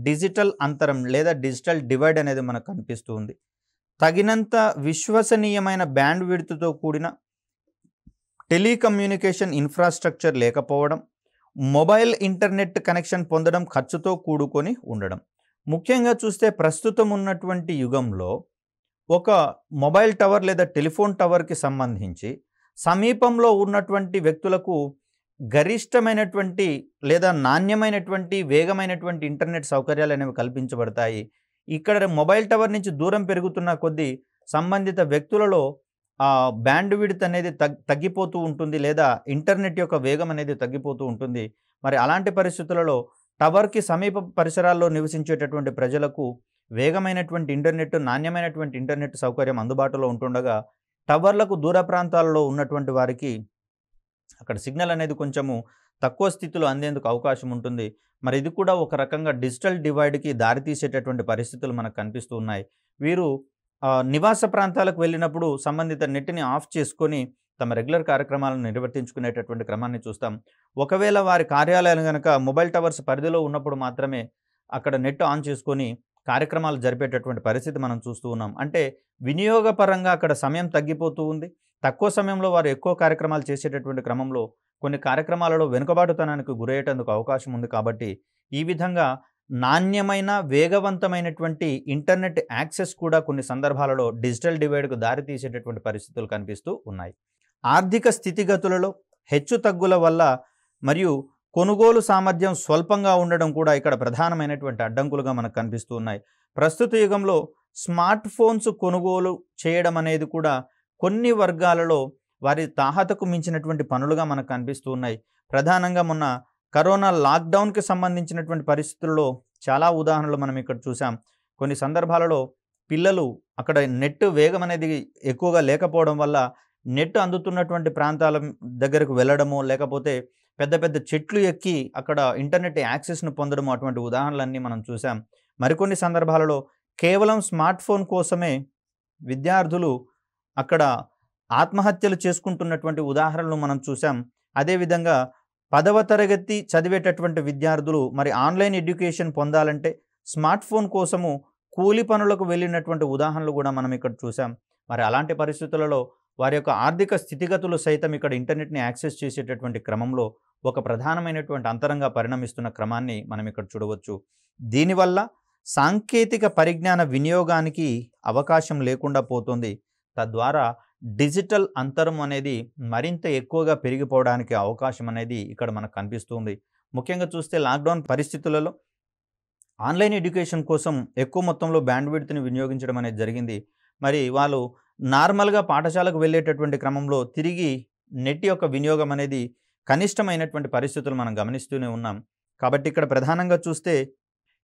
డిజిటల్ అంతరం లేదా డిజిటల్ డివైడ్ అనేది మనకు కనిపిస్తూ ఉంది. తగినంత విశ్వసనీయమైన బ్యాండ్ విడ్త్తో కూడిన టెలికమ్యూనికేషన్ ఇన్ఫ్రాస్ట్రక్చర్ లేకపోవడం, మొబైల్ ఇంటర్నెట్ కనెక్షన్ పొందడం ఖర్చుతో కూడుకొని ఉండడం. ముఖ్యంగా చూస్తే ప్రస్తుతం ఉన్నటువంటి యుగంలో ఒక మొబైల్ టవర్ లేదా టెలిఫోన్ టవర్కి సంబంధించి సమీపంలో ఉన్నటువంటి వ్యక్తులకు గరిష్టమైనటువంటి లేదా నాణ్యమైనటువంటి వేగమైనటువంటి ఇంటర్నెట్ సౌకర్యాలు అనేవి కల్పించబడతాయి. ఇక్కడ మొబైల్ టవర్ నుంచి దూరం పెరుగుతున్న కొద్దీ సంబంధిత వ్యక్తులలో బ్యాండ్ విడ్త్ అనేది తగ్గిపోతూ ఉంటుంది, లేదా ఇంటర్నెట్ యొక్క వేగం అనేది తగ్గిపోతూ ఉంటుంది. మరి అలాంటి పరిస్థితులలో టవర్కి సమీప పరిసరాల్లో నివసించేటటువంటి ప్రజలకు వేగమైనటువంటి ఇంటర్నెట్, నాణ్యమైనటువంటి ఇంటర్నెట్ సౌకర్యం అందుబాటులో ఉంటుండగా, టవర్లకు దూర ప్రాంతాలలో ఉన్నటువంటి వారికి అక్కడ సిగ్నల్ అనేది కొంచెము తక్కువ స్థితిలో అందేందుకు అవకాశం ఉంటుంది. మరి ఇది కూడా ఒక రకంగా డిజిటల్ డివైడ్కి దారితీసేటటువంటి పరిస్థితులు మనకు కనిపిస్తూ ఉన్నాయి. వీరు నివాస ప్రాంతాలకు వెళ్ళినప్పుడు సంబంధిత నెట్ని ఆఫ్ చేసుకొని తమ రెగ్యులర్ కార్యక్రమాలను నిర్వర్తించుకునేటటువంటి క్రమాన్ని చూస్తాం. ఒకవేళ వారి కార్యాలయాలు కనుక మొబైల్ టవర్స్ పరిధిలో ఉన్నప్పుడు మాత్రమే అక్కడ నెట్ ఆన్ చేసుకొని కార్యక్రమాలు జరిపేటటువంటి పరిస్థితి మనం చూస్తూ ఉన్నాం. అంటే వినియోగపరంగా అక్కడ సమయం తగ్గిపోతూ ఉంది. తక్కువ సమయంలో వారు ఎక్కువ కార్యక్రమాలు చేసేటటువంటి క్రమంలో కొన్ని కార్యక్రమాలలో వెనుకబాటుతనానికి గురయ్యేటందుకు అవకాశం ఉంది. కాబట్టి ఈ విధంగా నాణ్యమైన, వేగవంతమైనటువంటి ఇంటర్నెట్ యాక్సెస్ కూడా కొన్ని సందర్భాలలో డిజిటల్ డివైడ్కు దారితీసేటటువంటి పరిస్థితులు కనిపిస్తూ ఉన్నాయి. ఆర్థిక స్థితిగతులలో హెచ్చు తగ్గుల వల్ల మరియు కొనుగోలు సామర్థ్యం స్వల్పంగా ఉండడం కూడా ఇక్కడ ప్రధానమైనటువంటి అడ్డంకులుగా మనకు కనిపిస్తూ ఉన్నాయి. ప్రస్తుత యుగంలో స్మార్ట్ ఫోన్స్ కొనుగోలు చేయడం అనేది కూడా కొన్ని వర్గాలలో వారి తాహతకు మించినటువంటి పనులుగా మనకు కనిపిస్తూ ఉన్నాయి. ప్రధానంగా మొన్న కరోనా లాక్డౌన్కి సంబంధించినటువంటి పరిస్థితుల్లో చాలా ఉదాహరణలు మనం ఇక్కడ చూసాం. కొన్ని సందర్భాలలో పిల్లలు అక్కడ నెట్ వేగం అనేది ఎక్కువగా లేకపోవడం వల్ల నెట్ అందుతున్నటువంటి ప్రాంతాల దగ్గరకు వెళ్ళడము, లేకపోతే పెద్ద పెద్ద చెట్లు ఎక్కి అక్కడ ఇంటర్నెట్ యాక్సెస్ను పొందడము, అటువంటి ఉదాహరణలన్నీ మనం చూసాం. మరికొన్ని సందర్భాలలో కేవలం స్మార్ట్ ఫోన్ కోసమే విద్యార్థులు అక్కడ ఆత్మహత్యలు చేసుకుంటున్నటువంటి ఉదాహరణలు మనం చూసాం. అదేవిధంగా 10వ తరగతి చదివేటటువంటి విద్యార్థులు మరి ఆన్లైన్ ఎడ్యుకేషన్ పొందాలంటే స్మార్ట్ ఫోన్ కోసము కూలి పనులకు వెళ్ళినటువంటి ఉదాహరణలు కూడా మనం ఇక్కడ చూసాం. మరి అలాంటి పరిస్థితులలో వారి యొక్క ఆర్థిక స్థితిగతులు సైతం ఇక్కడ ఇంటర్నెట్‌ని యాక్సెస్ చేసేటటువంటి క్రమంలో ఒక ప్రధానమైనటువంటి అంతరంగా పరిణమిస్తున్న క్రమాన్ని మనం ఇక్కడ చూడవచ్చు. దీనివల్ల సాంకేతిక పరిజ్ఞాన వినియోగానికి అవకాశం లేకుండా పోతుంది. తద్వారా డిజిటల్ అంతరం అనేది మరింత ఎక్కువగా పెరిగిపోవడానికి అవకాశం అనేది ఇక్కడ మనకు కనిపిస్తుంది. ముఖ్యంగా చూస్తే లాక్‌డౌన్ పరిస్థితులలో ఆన్‌లైన్ ఎడ్యుకేషన్ కోసం ఎక్కువ మొత్తంలో బ్యాండ్‌విడ్త్‌ని వినియోగించడం అనేది జరిగింది. మరి వాళ్ళు నార్మల్‌గా పాఠశాలకు వెళ్ళేటటువంటి క్రమంలో తిరిగి నెట్ యొక్క వినియోగం అనేది కనిష్టమైనటువంటి పరిస్థితులు మనం గమనిస్తూనే ఉన్నాం. కాబట్టి ఇక్కడ ప్రధానంగా చూస్తే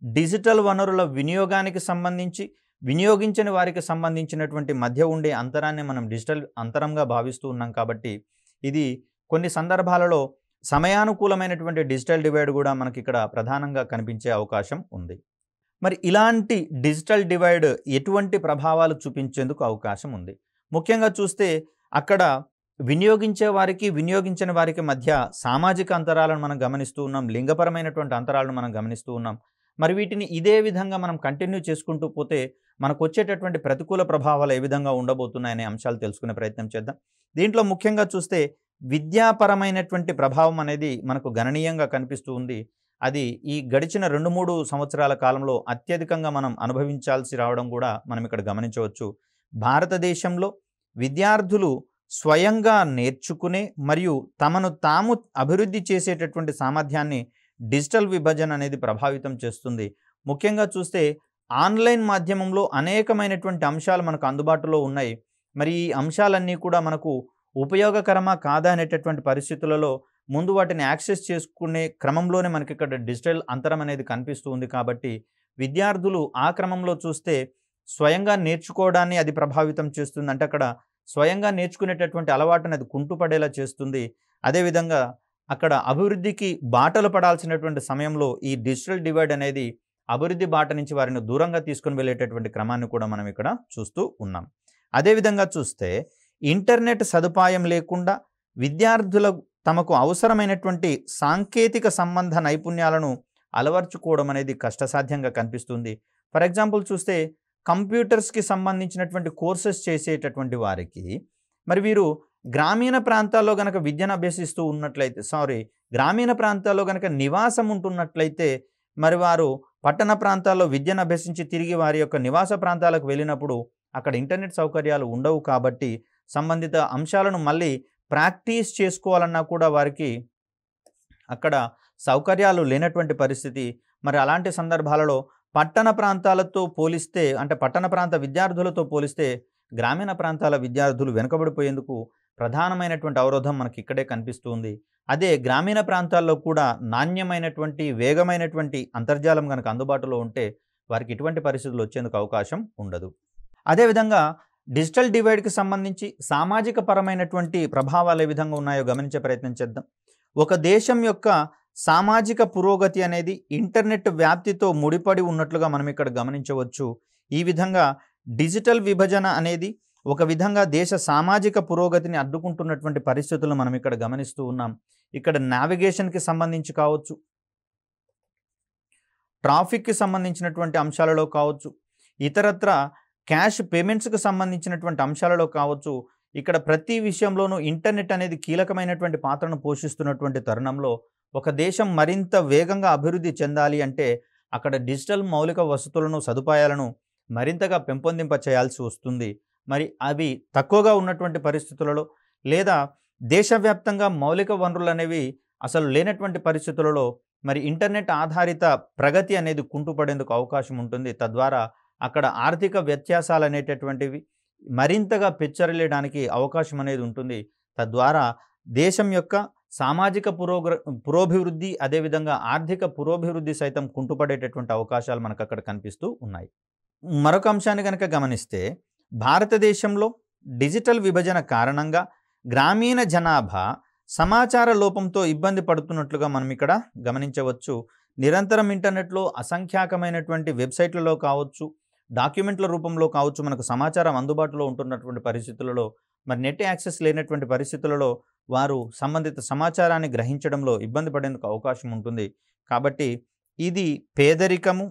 డిజిటల్ వనరుల వినియోగానికి సంబంధించి, వినియోగించని వారికి సంబంధించినటువంటి మధ్య ఉండే అంతరాన్ని మనం డిజిటల్ అంతరంగా భావిస్తూ ఉన్నాం. కాబట్టి ఇది కొన్ని సందర్భాలలో సమయానుకూలమైనటువంటి డిజిటల్ డివైడ్ కూడా మనకి ఇక్కడ ప్రధానంగా కనిపించే అవకాశం ఉంది. మరి ఇలాంటి డిజిటల్ డివైడ్ ఎటువంటి ప్రభావాలు చూపించేందుకు అవకాశం ఉంది? ముఖ్యంగా చూస్తే అక్కడ వినియోగించే వారికి, వినియోగించని వారికి మధ్య సామాజిక అంతరాలను మనం గమనిస్తూ ఉన్నాం. లింగపరమైనటువంటి అంతరాలను మనం గమనిస్తూ ఉన్నాం. మరి వీటిని ఇదే విధంగా మనం కంటిన్యూ చేసుకుంటూ పోతే మనకు వచ్చేటటువంటి ప్రతికూల ప్రభావాలు ఏ విధంగా ఉండబోతున్నాయనే అంశాలు తెలుసుకునే ప్రయత్నం చేద్దాం. దీంట్లో ముఖ్యంగా చూస్తే విద్యాపరమైనటువంటి ప్రభావం అనేది మనకు గణనీయంగా కనిపిస్తూ ఉంది. అది ఈ గడిచిన 2-3 సంవత్సరాల కాలంలో అత్యధికంగా మనం అనుభవించాల్సి రావడం కూడా మనం ఇక్కడ గమనించవచ్చు. భారతదేశంలో విద్యార్థులు స్వయంగా నేర్చుకునే మరియు తమను తాము అభివృద్ధి చేసేటటువంటి సామర్థ్యాన్ని డిజిటల్ విభజన అనేది ప్రభావితం చేస్తుంది. ముఖ్యంగా చూస్తే ఆన్‌లైన్ మాధ్యమంలో అనేకమైనటువంటి అంశాలు మనకు అందుబాటులో ఉన్నాయి. మరి ఈ అంశాలన్నీ కూడా మనకు ఉపయోగకరమా కాదా అనేటటువంటి పరిస్థితులలో ముందు వాటిని యాక్సెస్ చేసుకునే క్రమంలోనే మనకి ఇక్కడ డిజిటల్ అంతరం అనేది కనిపిస్తూ ఉంది. కాబట్టి విద్యార్థులు ఆ క్రమంలో చూస్తే స్వయంగా నేర్చుకోవడాన్ని అది ప్రభావితం చేస్తుంది. అంటే అక్కడ స్వయంగా నేర్చుకునేటటువంటి అలవాటుని అది కుంటుపడేలా చేస్తుంది. అదేవిధంగా అక్కడ అభివృద్ధికి బాటలు పడాల్సినటువంటి సమయంలో ఈ డిజిటల్ డివైడ్ అనేది అభివృద్ధి బాట నుంచి వారిని దూరంగా తీసుకొని వెళ్ళేటటువంటి క్రమాన్ని కూడా మనం ఇక్కడ చూస్తూ ఉన్నాం. అదేవిధంగా చూస్తే ఇంటర్నెట్ సదుపాయం లేకుండా విద్యార్థులు తమకు అవసరమైనటువంటి సాంకేతిక సంబంధ నైపుణ్యాలను అలవర్చుకోవడం అనేది కష్టసాధ్యంగా కనిపిస్తుంది. ఫర్ ఎగ్జాంపుల్ చూస్తే కంప్యూటర్స్‌కి సంబంధించినటువంటి కోర్సెస్ చేసేటటువంటి వారికి మరి వీరు గ్రామీణ ప్రాంతాల్లో గనక విద్యను అభ్యసిస్తూ ఉన్నట్లయితే గ్రామీణ ప్రాంతాల్లో గనక నివాసం ఉంటున్నట్లయితే మరి వారు పట్టణ ప్రాంతాల్లో విద్యను అభ్యసించి తిరిగి వారి యొక్క నివాస ప్రాంతాలకు వెళ్ళినప్పుడు అక్కడ ఇంటర్నెట్ సౌకర్యాలు ఉండవు. కాబట్టి సంబంధిత అంశాలను మళ్ళీ ప్రాక్టీస్ చేసుకోవాలన్నా కూడా వారికి అక్కడ సౌకర్యాలు లేనటువంటి పరిస్థితి. మరి అలాంటి సందర్భాలలో పట్టణ ప్రాంతాలతో పోలిస్తే, అంటే పట్టణ ప్రాంత విద్యార్థులతో పోలిస్తే గ్రామీణ ప్రాంతాల విద్యార్థులు వెనుకబడిపోయేందుకు ప్రధానమైనటువంటి అవరోధం మనకి ఇక్కడే కనిపిస్తుంది. అదే గ్రామీణ ప్రాంతాల్లో కూడా నాణ్యమైనటువంటి, వేగమైనటువంటి అంతర్జాలం కనుక అందుబాటులో ఉంటే వారికి ఇటువంటి పరిస్థితులు వచ్చేందుకు అవకాశం ఉండదు. అదేవిధంగా డిజిటల్ డివైడ్కి సంబంధించి సామాజిక పరమైనటువంటి ప్రభావాలు ఏ విధంగా ఉన్నాయో గమనించే ప్రయత్నం చేద్దాం. ఒక దేశం యొక్క సామాజిక పురోగతి అనేది ఇంటర్నెట్ వ్యాప్తితో ముడిపడి ఉన్నట్లుగా మనం ఇక్కడ గమనించవచ్చు. ఈ విధంగా డిజిటల్ విభజన అనేది ఒక విధంగా దేశ సామాజిక పురోగతిని అడ్డుకుంటున్నటువంటి పరిస్థితులను మనం ఇక్కడ గమనిస్తూ ఉన్నాం. ఇక్కడ నావిగేషన్కి సంబంధించి కావచ్చు, ట్రాఫిక్కి సంబంధించినటువంటి అంశాలలో కావచ్చు, ఇతరత్ర క్యాష్ పేమెంట్స్కి సంబంధించినటువంటి అంశాలలో కావచ్చు, ఇక్కడ ప్రతి విషయంలోనూ ఇంటర్నెట్ అనేది కీలకమైనటువంటి పాత్రను పోషిస్తున్నటువంటి తరుణంలో ఒక దేశం మరింత వేగంగా అభివృద్ధి చెందాలి అంటే అక్కడ డిజిటల్ మౌలిక వసతులను, సదుపాయాలను మరింతగా పెంపొందింప చేయాల్సి వస్తుంది. మరి అవి తక్కువగా ఉన్నటువంటి పరిస్థితులలో లేదా దేశవ్యాప్తంగా మౌలిక వనరులు అనేవి అసలు లేనటువంటి పరిస్థితులలో మరి ఇంటర్నెట్ ఆధారిత ప్రగతి అనేది కుంటుపడేందుకు అవకాశం ఉంటుంది. తద్వారా అక్కడ ఆర్థిక వ్యత్యాసాలు అనేటటువంటివి మరింతగా పెచ్చరిల్లడానికి అవకాశం అనేది ఉంటుంది. తద్వారా దేశం యొక్క సామాజిక పురోభివృద్ధి, అదేవిధంగా ఆర్థిక పురోభివృద్ధి సైతం కుంటుపడేటటువంటి అవకాశాలు మనకు అక్కడ కనిపిస్తూ ఉన్నాయి. మరొక అంశాన్ని కనుక గమనిస్తే భారతదేశంలో డిజిటల్ విభజన కారణంగా గ్రామీణ జనాభా సమాచార లోపంతో ఇబ్బంది పడుతున్నట్లుగా మనం ఇక్కడ గమనించవచ్చు. నిరంతరం ఇంటర్నెట్లో అసంఖ్యాకమైనటువంటి వెబ్సైట్లలో కావచ్చు, డాక్యుమెంట్ల రూపంలో కావచ్చు మనకు సమాచారం అందుబాటులో ఉంటున్నటువంటి పరిస్థితులలో మరి నెట్ యాక్సెస్ లేనటువంటి పరిస్థితులలో వారు సంబంధిత సమాచారాన్ని గ్రహించడంలో ఇబ్బంది పడేందుకు అవకాశం ఉంటుంది. కాబట్టి ఇది పేదరికము,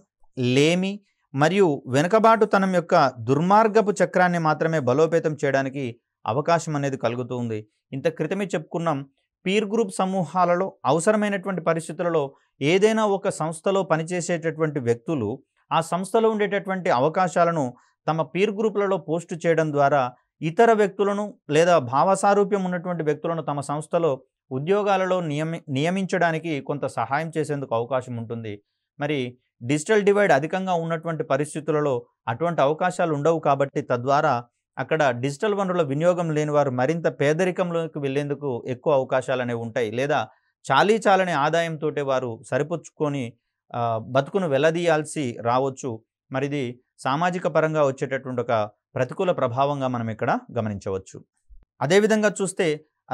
లేమి మరియు వెనుకబాటుతనం యొక్క దుర్మార్గపు చక్రాన్ని మాత్రమే బలోపేతం చేయడానికి అవకాశం అనేది కలుగుతూ ఉంది. ఇంత క్రితమే చెప్పుకున్నాం, పీర్ గ్రూప్ సమూహాలలో అవసరమైనటువంటి పరిస్థితులలో ఏదైనా ఒక సంస్థలో పనిచేసేటటువంటి వ్యక్తులు ఆ సంస్థలో ఉండేటటువంటి అవకాశాలను తమ పీర్ గ్రూపులలో పోస్టు చేయడం ద్వారా ఇతర వ్యక్తులను లేదా భావసారూప్యం ఉన్నటువంటి వ్యక్తులను తమ సంస్థలో ఉద్యోగాలలో నియమించడానికి కొంత సహాయం చేసేందుకు అవకాశం ఉంటుంది. మరి డిజిటల్ డివైడ్ అధికంగా ఉన్నటువంటి పరిస్థితులలో అటువంటి అవకాశాలు ఉండవు కాబట్టి తద్వారా అక్కడ డిజిటల్ వనరుల వినియోగం లేని వారు మరింత పేదరికంలోకి వెళ్లేందుకు ఎక్కువ అవకాశాలు అనేవి ఉంటాయి. లేదా చాలీచాలని ఆదాయంతో వారు సరిపుచ్చుకొని బతుకును వెల్లదీయాల్సి రావచ్చు. మరిది సామాజిక పరంగా వచ్చేటటువంటి ఒక ప్రతికూల ప్రభావంగా మనం ఇక్కడ గమనించవచ్చు. అదేవిధంగా చూస్తే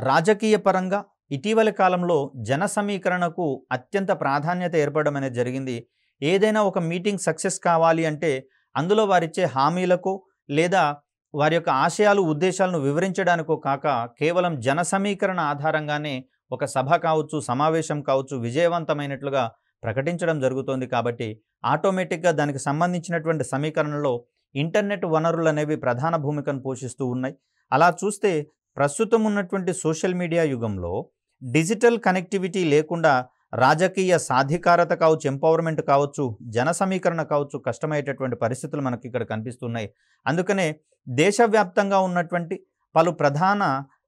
రాజకీయ పరంగా ఇటీవలి కాలంలో జన సమీకరణకు అత్యంత ప్రాధాన్యత ఏర్పడడం అనేది జరిగింది. ఏదైనా ఒక మీటింగ్ సక్సెస్ కావాలి అంటే అందులో వారిచ్చే హామీలకు లేదా వారి యొక్క ఆశయాలు ఉద్దేశాలను వివరించడానికో కాక కేవలం జన సమీకరణ ఆధారంగానే ఒక సభ కావచ్చు, సమావేశం కావచ్చు విజయవంతమైనట్లుగా ప్రకటించడం జరుగుతోంది. కాబట్టి ఆటోమేటిక్గా దానికి సంబంధించినటువంటి సమీకరణలో ఇంటర్నెట్ వనరులు అనేవి ప్రధాన భూమికను పోషిస్తూ ఉన్నాయి. అలా చూస్తే ప్రస్తుతం ఉన్నటువంటి సోషల్ మీడియా యుగంలో డిజిటల్ కనెక్టివిటీ లేకుండా రాజకీయ సాధికారత కావచ్చు, ఎంపవర్మెంట్ కావచ్చు, జన సమీకరణ కావచ్చు కష్టమయ్యేటటువంటి పరిస్థితులు మనకి ఇక్కడ కనిపిస్తున్నాయి. అందుకనే దేశవ్యాప్తంగా ఉన్నటువంటి పలు ప్రధాన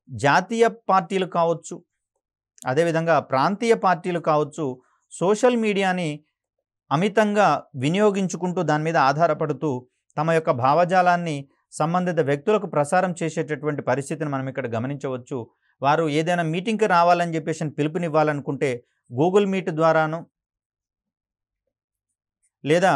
జాతీయ పార్టీలు కావచ్చు, అదేవిధంగా ప్రాంతీయ పార్టీలు కావచ్చు సోషల్ మీడియాని అమితంగా వినియోగించుకుంటూ దాని మీద ఆధారపడుతూ తమ యొక్క భావజాలాన్ని సంబంధిత వ్యక్తులకు ప్రసారం చేసేటటువంటి పరిస్థితిని మనం ఇక్కడ గమనించవచ్చు. వారు ఏదైనా మీటింగ్కి రావాలని చెప్పేసి పిలుపునివ్వాలనుకుంటే గూగుల్ మీట్ ద్వారానో లేదా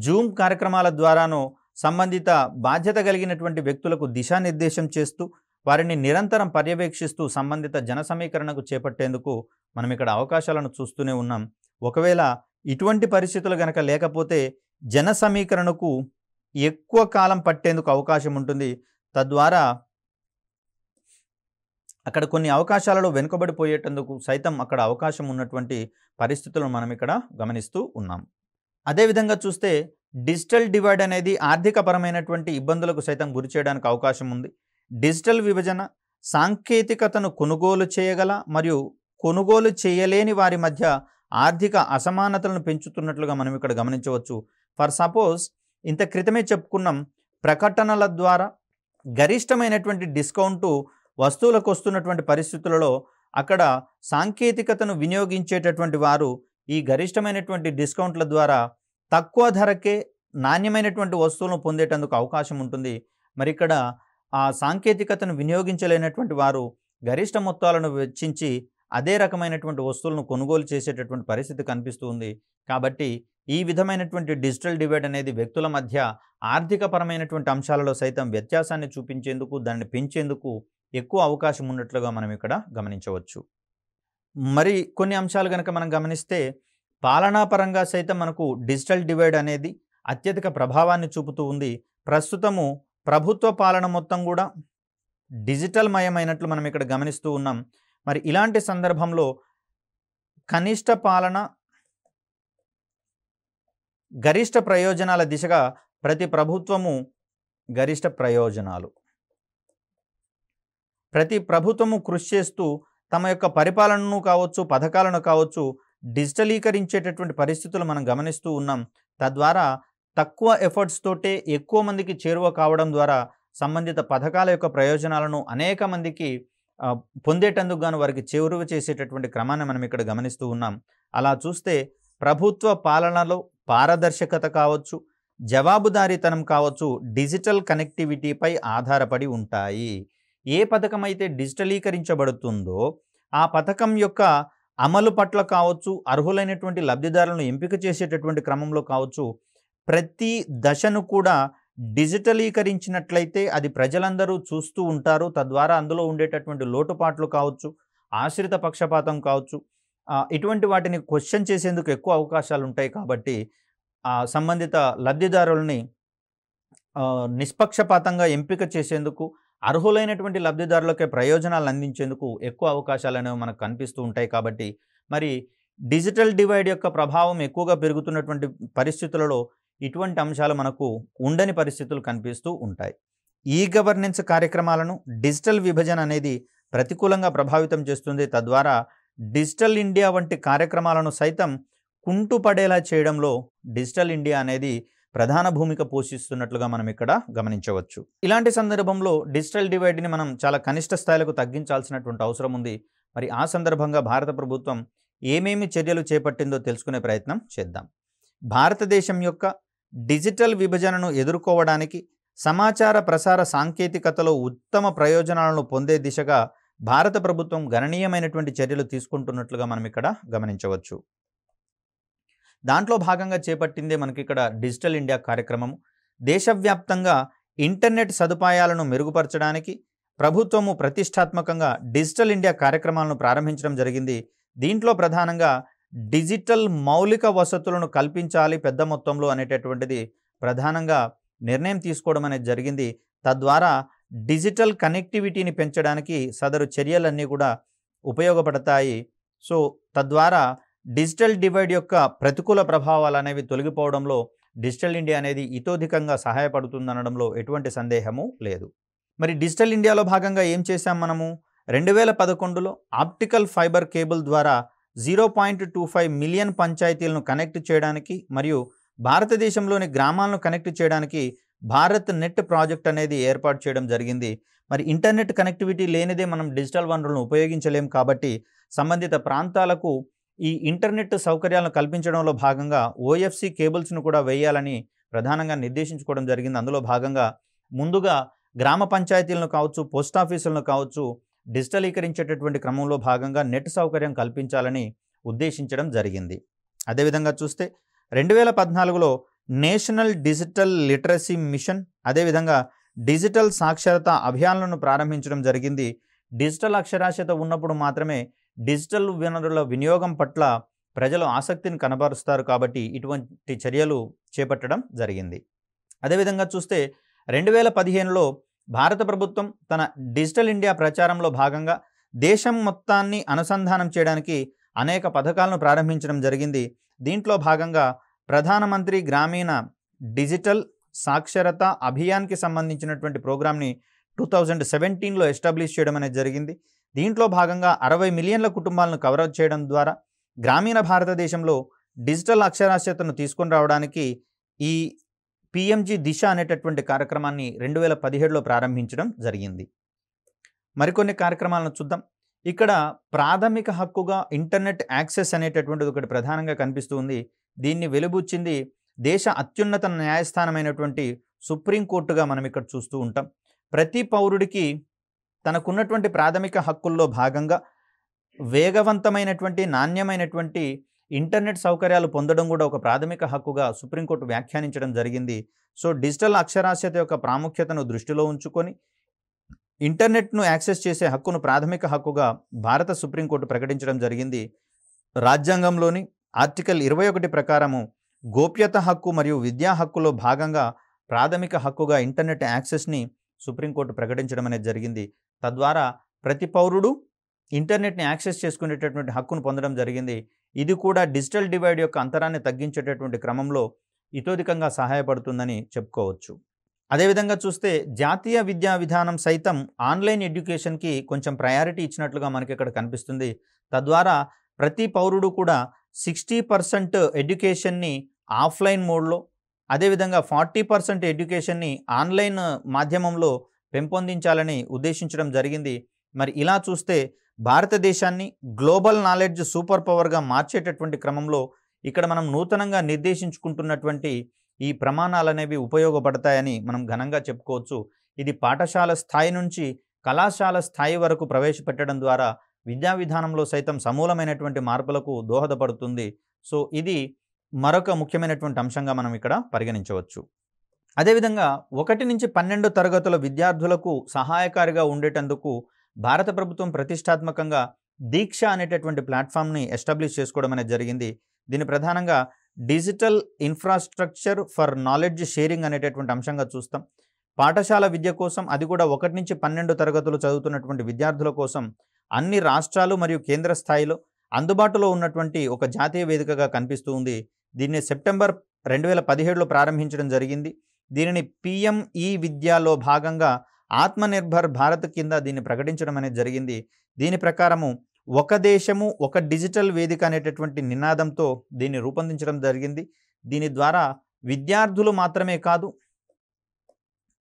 జూమ్ కార్యక్రమాల ద్వారానో సంబంధిత బాధ్యత కలిగినటువంటి వ్యక్తులకు దిశానిర్దేశం చేస్తూ వారిని నిరంతరం పర్యవేక్షిస్తూ సంబంధిత జన సమీకరణకు చేపట్టేందుకు మనం ఇక్కడ అవకాశాలను చూస్తూనే ఉన్నాం. ఒకవేళ ఇటువంటి పరిస్థితులు గనక లేకపోతే జన సమీకరణకు ఎక్కువ కాలం పట్టేందుకు అవకాశం ఉంటుంది. తద్వారా అక్కడ కొన్ని అవకాశాలలో వెనుకబడిపోయేటందుకు సైతం అక్కడ అవకాశం ఉన్నటువంటి పరిస్థితులను మనం ఇక్కడ గమనిస్తూ ఉన్నాం. అదేవిధంగా చూస్తే డిజిటల్ డివైడ్ అనేది ఆర్థికపరమైనటువంటి ఇబ్బందులకు సైతం గురి చేయడానికి అవకాశం ఉంది. డిజిటల్ విభజన సాంకేతికతను కొనుగోలు చేయగల మరియు కొనుగోలు చేయలేని వారి మధ్య ఆర్థిక అసమానతలను పెంచుతున్నట్లుగా మనం ఇక్కడ గమనించవచ్చు. ఫర్ సపోజ్ ఇంత క్రితమే చెప్పుకున్నాం, ప్రకటనల ద్వారా గరిష్టమైనటువంటి డిస్కౌంటు వస్తువులకు వస్తున్నటువంటి పరిస్థితులలో అక్కడ సాంకేతికతను వినియోగించేటటువంటి వారు ఈ గరిష్టమైనటువంటి డిస్కౌంట్ల ద్వారా తక్కువ ధరకే నాణ్యమైనటువంటి వస్తువులను పొందేటందుకు అవకాశం ఉంటుంది. మరి ఇక్కడ ఆ సాంకేతికతను వినియోగించలేనటువంటి వారు గరిష్ట మొత్తాలను వెచ్చించి అదే రకమైనటువంటి వస్తువులను కొనుగోలు చేసేటటువంటి పరిస్థితి కనిపిస్తూ ఉంది. కాబట్టి ఈ విధమైనటువంటి డిజిటల్ డివైడ్ అనేది వ్యక్తుల మధ్య ఆర్థికపరమైనటువంటి అంశాలలో సైతం వ్యత్యాసాన్ని చూపించేందుకు, దాన్ని పెంచేందుకు ఎక్కువ అవకాశం ఉన్నట్లుగా మనం ఇక్కడ గమనించవచ్చు. మరి కొన్ని అంశాలు కనుక మనం గమనిస్తే పాలనాపరంగా సైతం మనకు డిజిటల్ డివైడ్ అనేది అత్యధిక ప్రభావాన్ని చూపుతూ ఉంది. ప్రస్తుతము ప్రభుత్వ పాలన మొత్తం కూడా డిజిటల్ మయమైనట్లు మనం ఇక్కడ గమనిస్తూ ఉన్నాం. మరి ఇలాంటి సందర్భంలో కనిష్ట పాలన గరిష్ట ప్రయోజనాల దిశగా ప్రతి ప్రభుత్వము ప్రతి ప్రభుత్వము కృషి చేస్తూ తమ యొక్క పరిపాలనను కావచ్చు, పథకాలను కావచ్చు డిజిటలీకరించేటటువంటి పరిస్థితులు మనం గమనిస్తూ ఉన్నాం. తద్వారా తక్కువ ఎఫర్ట్స్ తోటే ఎక్కువ మందికి చేరువ కావడం ద్వారా సంబంధిత పథకాల యొక్క ప్రయోజనాలను అనేక మందికి పొందేటందుకు గాను వారికి చేరువ చేసేటటువంటి క్రమాన్ని మనం ఇక్కడ గమనిస్తూ ఉన్నాం. అలా చూస్తే ప్రభుత్వ పాలనలో పారదర్శకత కావచ్చు, జవాబుదారీతనం కావచ్చు డిజిటల్ కనెక్టివిటీపై ఆధారపడి ఉంటాయి. ఏ పథకం అయితే డిజిటలీకరించబడుతుందో ఆ పథకం యొక్క అమలు పట్ల కావచ్చు, అర్హులైనటువంటి లబ్ధిదారులను ఎంపిక చేసేటటువంటి క్రమంలో కావచ్చు, ప్రతి దశను కూడా డిజిటలీకరించినట్లయితే అది ప్రజలందరూ చూస్తూ ఉంటారు. తద్వారా అందులో ఉండేటటువంటి లోటుపాట్లు కావచ్చు, ఆశ్రిత పక్షపాతం కావచ్చు, ఇటువంటి వాటిని క్వశ్చన్ చేసేందుకు ఎక్కువ అవకాశాలు ఉంటాయి. కాబట్టి సంబంధిత లబ్ధిదారులని నిష్పక్షపాతంగా ఎంపిక చేసేందుకు, అర్హులైనటువంటి లబ్ధిదారులకే ప్రయోజనాలు అందించేందుకు ఎక్కువ అవకాశాలు అనేవి మనకు కనిపిస్తూ ఉంటాయి. కాబట్టి మరి డిజిటల్ డివైడ్ యొక్క ప్రభావం ఎక్కువగా పెరుగుతున్నటువంటి పరిస్థితులలో ఇటువంటి అంశాలు మనకు ఉండని పరిస్థితులు కనిపిస్తూ ఉంటాయి. ఈ గవర్నెన్స్ కార్యక్రమాలను డిజిటల్ విభజన అనేది ప్రతికూలంగా ప్రభావితం చేస్తుంది. తద్వారా డిజిటల్ ఇండియా వంటి కార్యక్రమాలను సైతం కుంటుపడేలా చేయడంలో డిజిటల్ ఇండియా అనేది ప్రధాన భూమిక పోషిస్తున్నట్లుగా మనం ఇక్కడ గమనించవచ్చు. ఇలాంటి సందర్భంలో డిజిటల్ డివైడ్ని మనం చాలా కనిష్ట స్థాయిలకు తగ్గించాల్సినటువంటి అవసరం ఉంది. మరి ఆ సందర్భంగా భారత ప్రభుత్వం ఏమేమి చర్యలు చేపట్టిందో తెలుసుకునే ప్రయత్నం చేద్దాం. భారతదేశం యొక్క డిజిటల్ విభజనను ఎదుర్కోవడానికి సమాచార ప్రసార సాంకేతికతలో ఉత్తమ ప్రయోజనాలను పొందే దిశగా భారత ప్రభుత్వం గణనీయమైనటువంటి చర్యలు తీసుకుంటున్నట్లుగా మనం ఇక్కడ గమనించవచ్చు. దాంట్లో భాగంగా చేపట్టిందే మనకి ఇక్కడ డిజిటల్ ఇండియా కార్యక్రమము. దేశవ్యాప్తంగా ఇంటర్నెట్ సదుపాయాలను మెరుగుపరచడానికి ప్రభుత్వము ప్రతిష్టాత్మకంగా డిజిటల్ ఇండియా కార్యక్రమాలను ప్రారంభించడం జరిగింది. దీంట్లో ప్రధానంగా డిజిటల్ మౌలిక వసతులను కల్పించాలి పెద్ద మొత్తంలో అనేటటువంటిది ప్రధానంగా నిర్ణయం తీసుకోవడం అనేది జరిగింది. తద్వారా డిజిటల్ కనెక్టివిటీని పెంచడానికి సదరు చర్యలన్నీ కూడా ఉపయోగపడతాయి. సో తద్వారా డిజిటల్ డివైడ్ యొక్క ప్రతికూల ప్రభావాలు అనేవి తొలగిపోవడంలో డిజిటల్ ఇండియా అనేది ఇతోధికంగా సహాయపడుతుందనడంలో ఎటువంటి సందేహము లేదు. మరి డిజిటల్ ఇండియాలో భాగంగా ఏం చేశాం మనము? 2011లో ఆప్టికల్ ఫైబర్ కేబుల్ ద్వారా 0.25 మిలియన్ పంచాయతీలను కనెక్ట్ చేయడానికి మరియు భారతదేశంలోని గ్రామాలను కనెక్ట్ చేయడానికి భారత్ నెట్ ప్రాజెక్ట్ అనేది ఏర్పాటు చేయడం జరిగింది. మరి ఇంటర్నెట్ కనెక్టివిటీ లేనిదే మనం డిజిటల్ వనరులను ఉపయోగించలేం. కాబట్టి సంబంధిత ప్రాంతాలకు ఈ ఇంటర్నెట్ సౌకర్యాలను కల్పించడంలో భాగంగా OFC కేబుల్స్ను కూడా వేయాలని ప్రధానంగా నిర్దేశించుకోవడం జరిగింది. అందులో భాగంగా ముందుగా గ్రామ పంచాయతీలను కావచ్చు, పోస్ట్ ఆఫీసులను కావచ్చు డిజిటలీకరించేటటువంటి క్రమంలో భాగంగా నెట్ సౌకర్యం కల్పించాలని ఉద్దేశించడం జరిగింది. అదేవిధంగా చూస్తే 2014లో నేషనల్ డిజిటల్ లిటరసీ మిషన్, అదేవిధంగా డిజిటల్ సాక్షరతా అభియాన్లను ప్రారంభించడం జరిగింది. డిజిటల్ అక్షరాస్యత ఉన్నప్పుడు మాత్రమే డిజిటల్ వనరుల వినియోగం పట్ల ప్రజలు ఆసక్తిని కనబరుస్తారు. కాబట్టి ఇటువంటి చర్యలు చేపట్టడం జరిగింది. అదేవిధంగా చూస్తే 2015లో భారత ప్రభుత్వం తన డిజిటల్ ఇండియా ప్రచారంలో భాగంగా దేశం మొత్తాన్ని అనుసంధానం చేయడానికి అనేక పథకాలను ప్రారంభించడం జరిగింది. దీంట్లో భాగంగా ప్రధానమంత్రి గ్రామీణ డిజిటల్ సాక్షరతా అభియాన్కి సంబంధించినటువంటి ప్రోగ్రామ్ని 2017లో ఎస్టాబ్లిష్ చేయడం అనేది జరిగింది. దీంట్లో భాగంగా 60 మిలియన్ల కుటుంబాలను కవర్ చేయడం ద్వారా గ్రామీణ భారతదేశంలో డిజిటల్ అక్షరాస్యతను తీసుకొని రావడానికి ఈ PMG దిశ అనేటటువంటి కార్యక్రమాన్ని 2017లో ప్రారంభించడం జరిగింది. మరికొన్ని కార్యక్రమాలను చూద్దాం. ఇక్కడ ప్రాథమిక హక్కుగా ఇంటర్నెట్ యాక్సెస్ అనేటటువంటిది ఒకటి ప్రధానంగా కనిపిస్తుంది. దీన్ని వెలుబుచ్చింది దేశ అత్యున్నత న్యాయస్థానమైనటువంటి సుప్రీంకోర్టుగా మనం ఇక్కడ చూస్తూ ఉంటాం. ప్రతి పౌరుడికి తనకున్నటువంటి ప్రాథమిక హక్కుల్లో భాగంగా వేగవంతమైనటువంటి నాణ్యమైనటువంటి ఇంటర్నెట్ సౌకర్యాలు పొందడం కూడా ఒక ప్రాథమిక హక్కుగా సుప్రీంకోర్టు వ్యాఖ్యానించడం జరిగింది. సో డిజిటల్ అక్షరాస్యత యొక్క ప్రాముఖ్యతను దృష్టిలో ఉంచుకొని ఇంటర్నెట్ను యాక్సెస్ చేసే హక్కును ప్రాథమిక హక్కుగా భారత సుప్రీంకోర్టు ప్రకటించడం జరిగింది. రాజ్యాంగంలోని ఆర్టికల్ 21 ప్రకారము గోప్యత హక్కు మరియు విద్యా హక్కులో భాగంగా ప్రాథమిక హక్కుగా ఇంటర్నెట్ యాక్సెస్ని సుప్రీంకోర్టు ప్రకటించడం అనేది జరిగింది. తద్వారా ప్రతి పౌరుడు ఇంటర్నెట్ని యాక్సెస్ చేసుకునేటటువంటి హక్కును పొందడం జరిగింది. ఇది కూడా డిజిటల్ డివైడ్ యొక్క అంతరాన్ని తగ్గించేటటువంటి క్రమంలో ఇతోధికంగా సహాయపడుతుందని చెప్పుకోవచ్చు. అదేవిధంగా చూస్తే జాతీయ విద్యా విధానం సైతం ఆన్లైన్ ఎడ్యుకేషన్కి కొంచెం ప్రయారిటీ ఇచ్చినట్లుగా మనకి ఇక్కడ కనిపిస్తుంది. తద్వారా ప్రతి పౌరుడు కూడా 60% ఎడ్యుకేషన్ని ఆఫ్లైన్ మోడ్లో, అదేవిధంగా 40% ఎడ్యుకేషన్ని ఆన్లైన్ మాధ్యమంలో పెంపొందించాలని ఉద్దేశించడం జరిగింది. మరి ఇలా చూస్తే భారతదేశాన్ని గ్లోబల్ నాలెడ్జ్ సూపర్ పవర్గా మార్చేటటువంటి క్రమంలో ఇక్కడ మనం నూతనంగా నిర్దేశించుకుంటున్నటువంటి ఈ ప్రమాణాలు అనేవి ఉపయోగపడతాయని మనం ఘనంగా చెప్పుకోవచ్చు. ఇది పాఠశాల స్థాయి నుంచి కళాశాల స్థాయి వరకు ప్రవేశపెట్టడం ద్వారా విద్యా విధానంలో సైతం సమూలమైనటువంటి మార్పులకు దోహదపడుతుంది. సో ఇది మరొక ముఖ్యమైనటువంటి అంశంగా మనం ఇక్కడ పరిగణించవచ్చు. అదేవిధంగా 1 నుంచి 12 తరగతుల విద్యార్థులకు సహాయకారిగా ఉండేటందుకు భారత ప్రభుత్వం ప్రతిష్టాత్మకంగా దీక్ష అనేటటువంటి ప్లాట్ఫామ్ని ఎస్టాబ్లిష్ చేసుకోవడం అనేది జరిగింది. దీన్ని ప్రధానంగా digital infrastructure for knowledge sharing అనేటటువంటి అంశంగా చూస్తాం. పాఠశాల విద్య కోసం, అది కూడా 1 నుంచి 12 తరగతులు చదువుతున్నటువంటి విద్యార్థుల కోసం అన్ని రాష్ట్రాలు మరియు కేంద్ర స్థాయిలో అందుబాటులో ఉన్నటువంటి ఒక జాతీయ వేదికగా కనిపిస్తూ ఉంది. దీన్ని సెప్టెంబర్ 2017లో ప్రారంభించడం జరిగింది. దీనిని పిఎంఈ విద్యాలో భాగంగా ఆత్మనిర్భర్ భారత్ కింద దీన్ని ప్రకటించడం అనేది జరిగింది. దీని ప్రకారము ఒక దేశము ఒక డిజిటల్ వేదిక అనేటటువంటి నినాదంతో దీన్ని రూపొందించడం జరిగింది. దీని ద్వారా విద్యార్థులు మాత్రమే కాదు,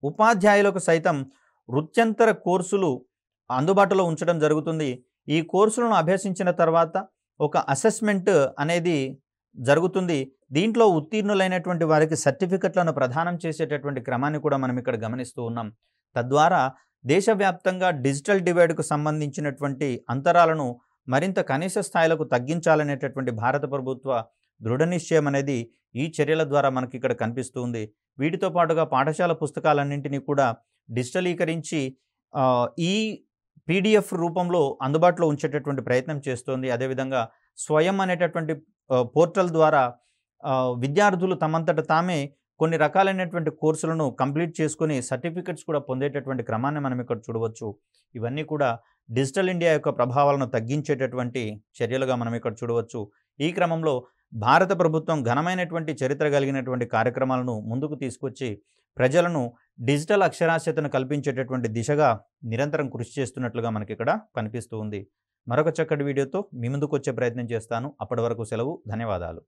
ఉపాధ్యాయులకు సైతం వృత్యంతర కోర్సులు అందుబాటులో ఉంచడం జరుగుతుంది. ఈ కోర్సులను అభ్యసించిన తర్వాత ఒక అసెస్మెంట్ అనేది జరుగుతుంది. దీంట్లో ఉత్తీర్ణులైనటువంటి వారికి సర్టిఫికెట్లను ప్రదానం చేసేటటువంటి క్రమాన్ని కూడా మనం ఇక్కడ గమనిస్తూ ఉన్నాం. తద్వారా దేశవ్యాప్తంగా డిజిటల్ డివైడ్కు సంబంధించినటువంటి అంతరాలను మరింత కనీస స్థాయిలకు తగ్గించాలనేటటువంటి భారత ప్రభుత్వ దృఢ నిశ్చయం అనేది ఈ చర్యల ద్వారా మనకి ఇక్కడ కనిపిస్తూ ఉంది. వీటితో పాటుగా పాఠశాల పుస్తకాలన్నింటినీ కూడా డిజిటలీకరించి ఈ పీడిఎఫ్ రూపంలో అందుబాటులో ఉంచేటటువంటి ప్రయత్నం చేస్తోంది. అదేవిధంగా స్వయం అనేటటువంటి పోర్టల్ ద్వారా విద్యార్థులు తమంతట తామే కొన్ని రకాలైనటువంటి కోర్సులను కంప్లీట్ చేసుకుని సర్టిఫికెట్స్ కూడా పొందేటటువంటి క్రమాన్ని మనం ఇక్కడ చూడవచ్చు. ఇవన్నీ కూడా డిజిటల్ ఇండియా యొక్క ప్రభావాలను తగ్గించేటటువంటి చర్యలుగా మనం ఇక్కడ చూడవచ్చు. ఈ క్రమంలో భారత ప్రభుత్వం ఘనమైనటువంటి చరిత్ర కలిగినటువంటి కార్యక్రమాలను ముందుకు తీసుకొచ్చి ప్రజలను డిజిటల్ అక్షరాస్యతను కల్పించేటటువంటి దిశగా నిరంతరం కృషి చేస్తున్నట్లుగా మనకి ఇక్కడ కనిపిస్తూ ఉంది. మరొక చక్కటి వీడియోతో మీ ముందుకు వచ్చే ప్రయత్నం చేస్తాను. అప్పటి వరకు సెలవు. ధన్యవాదాలు.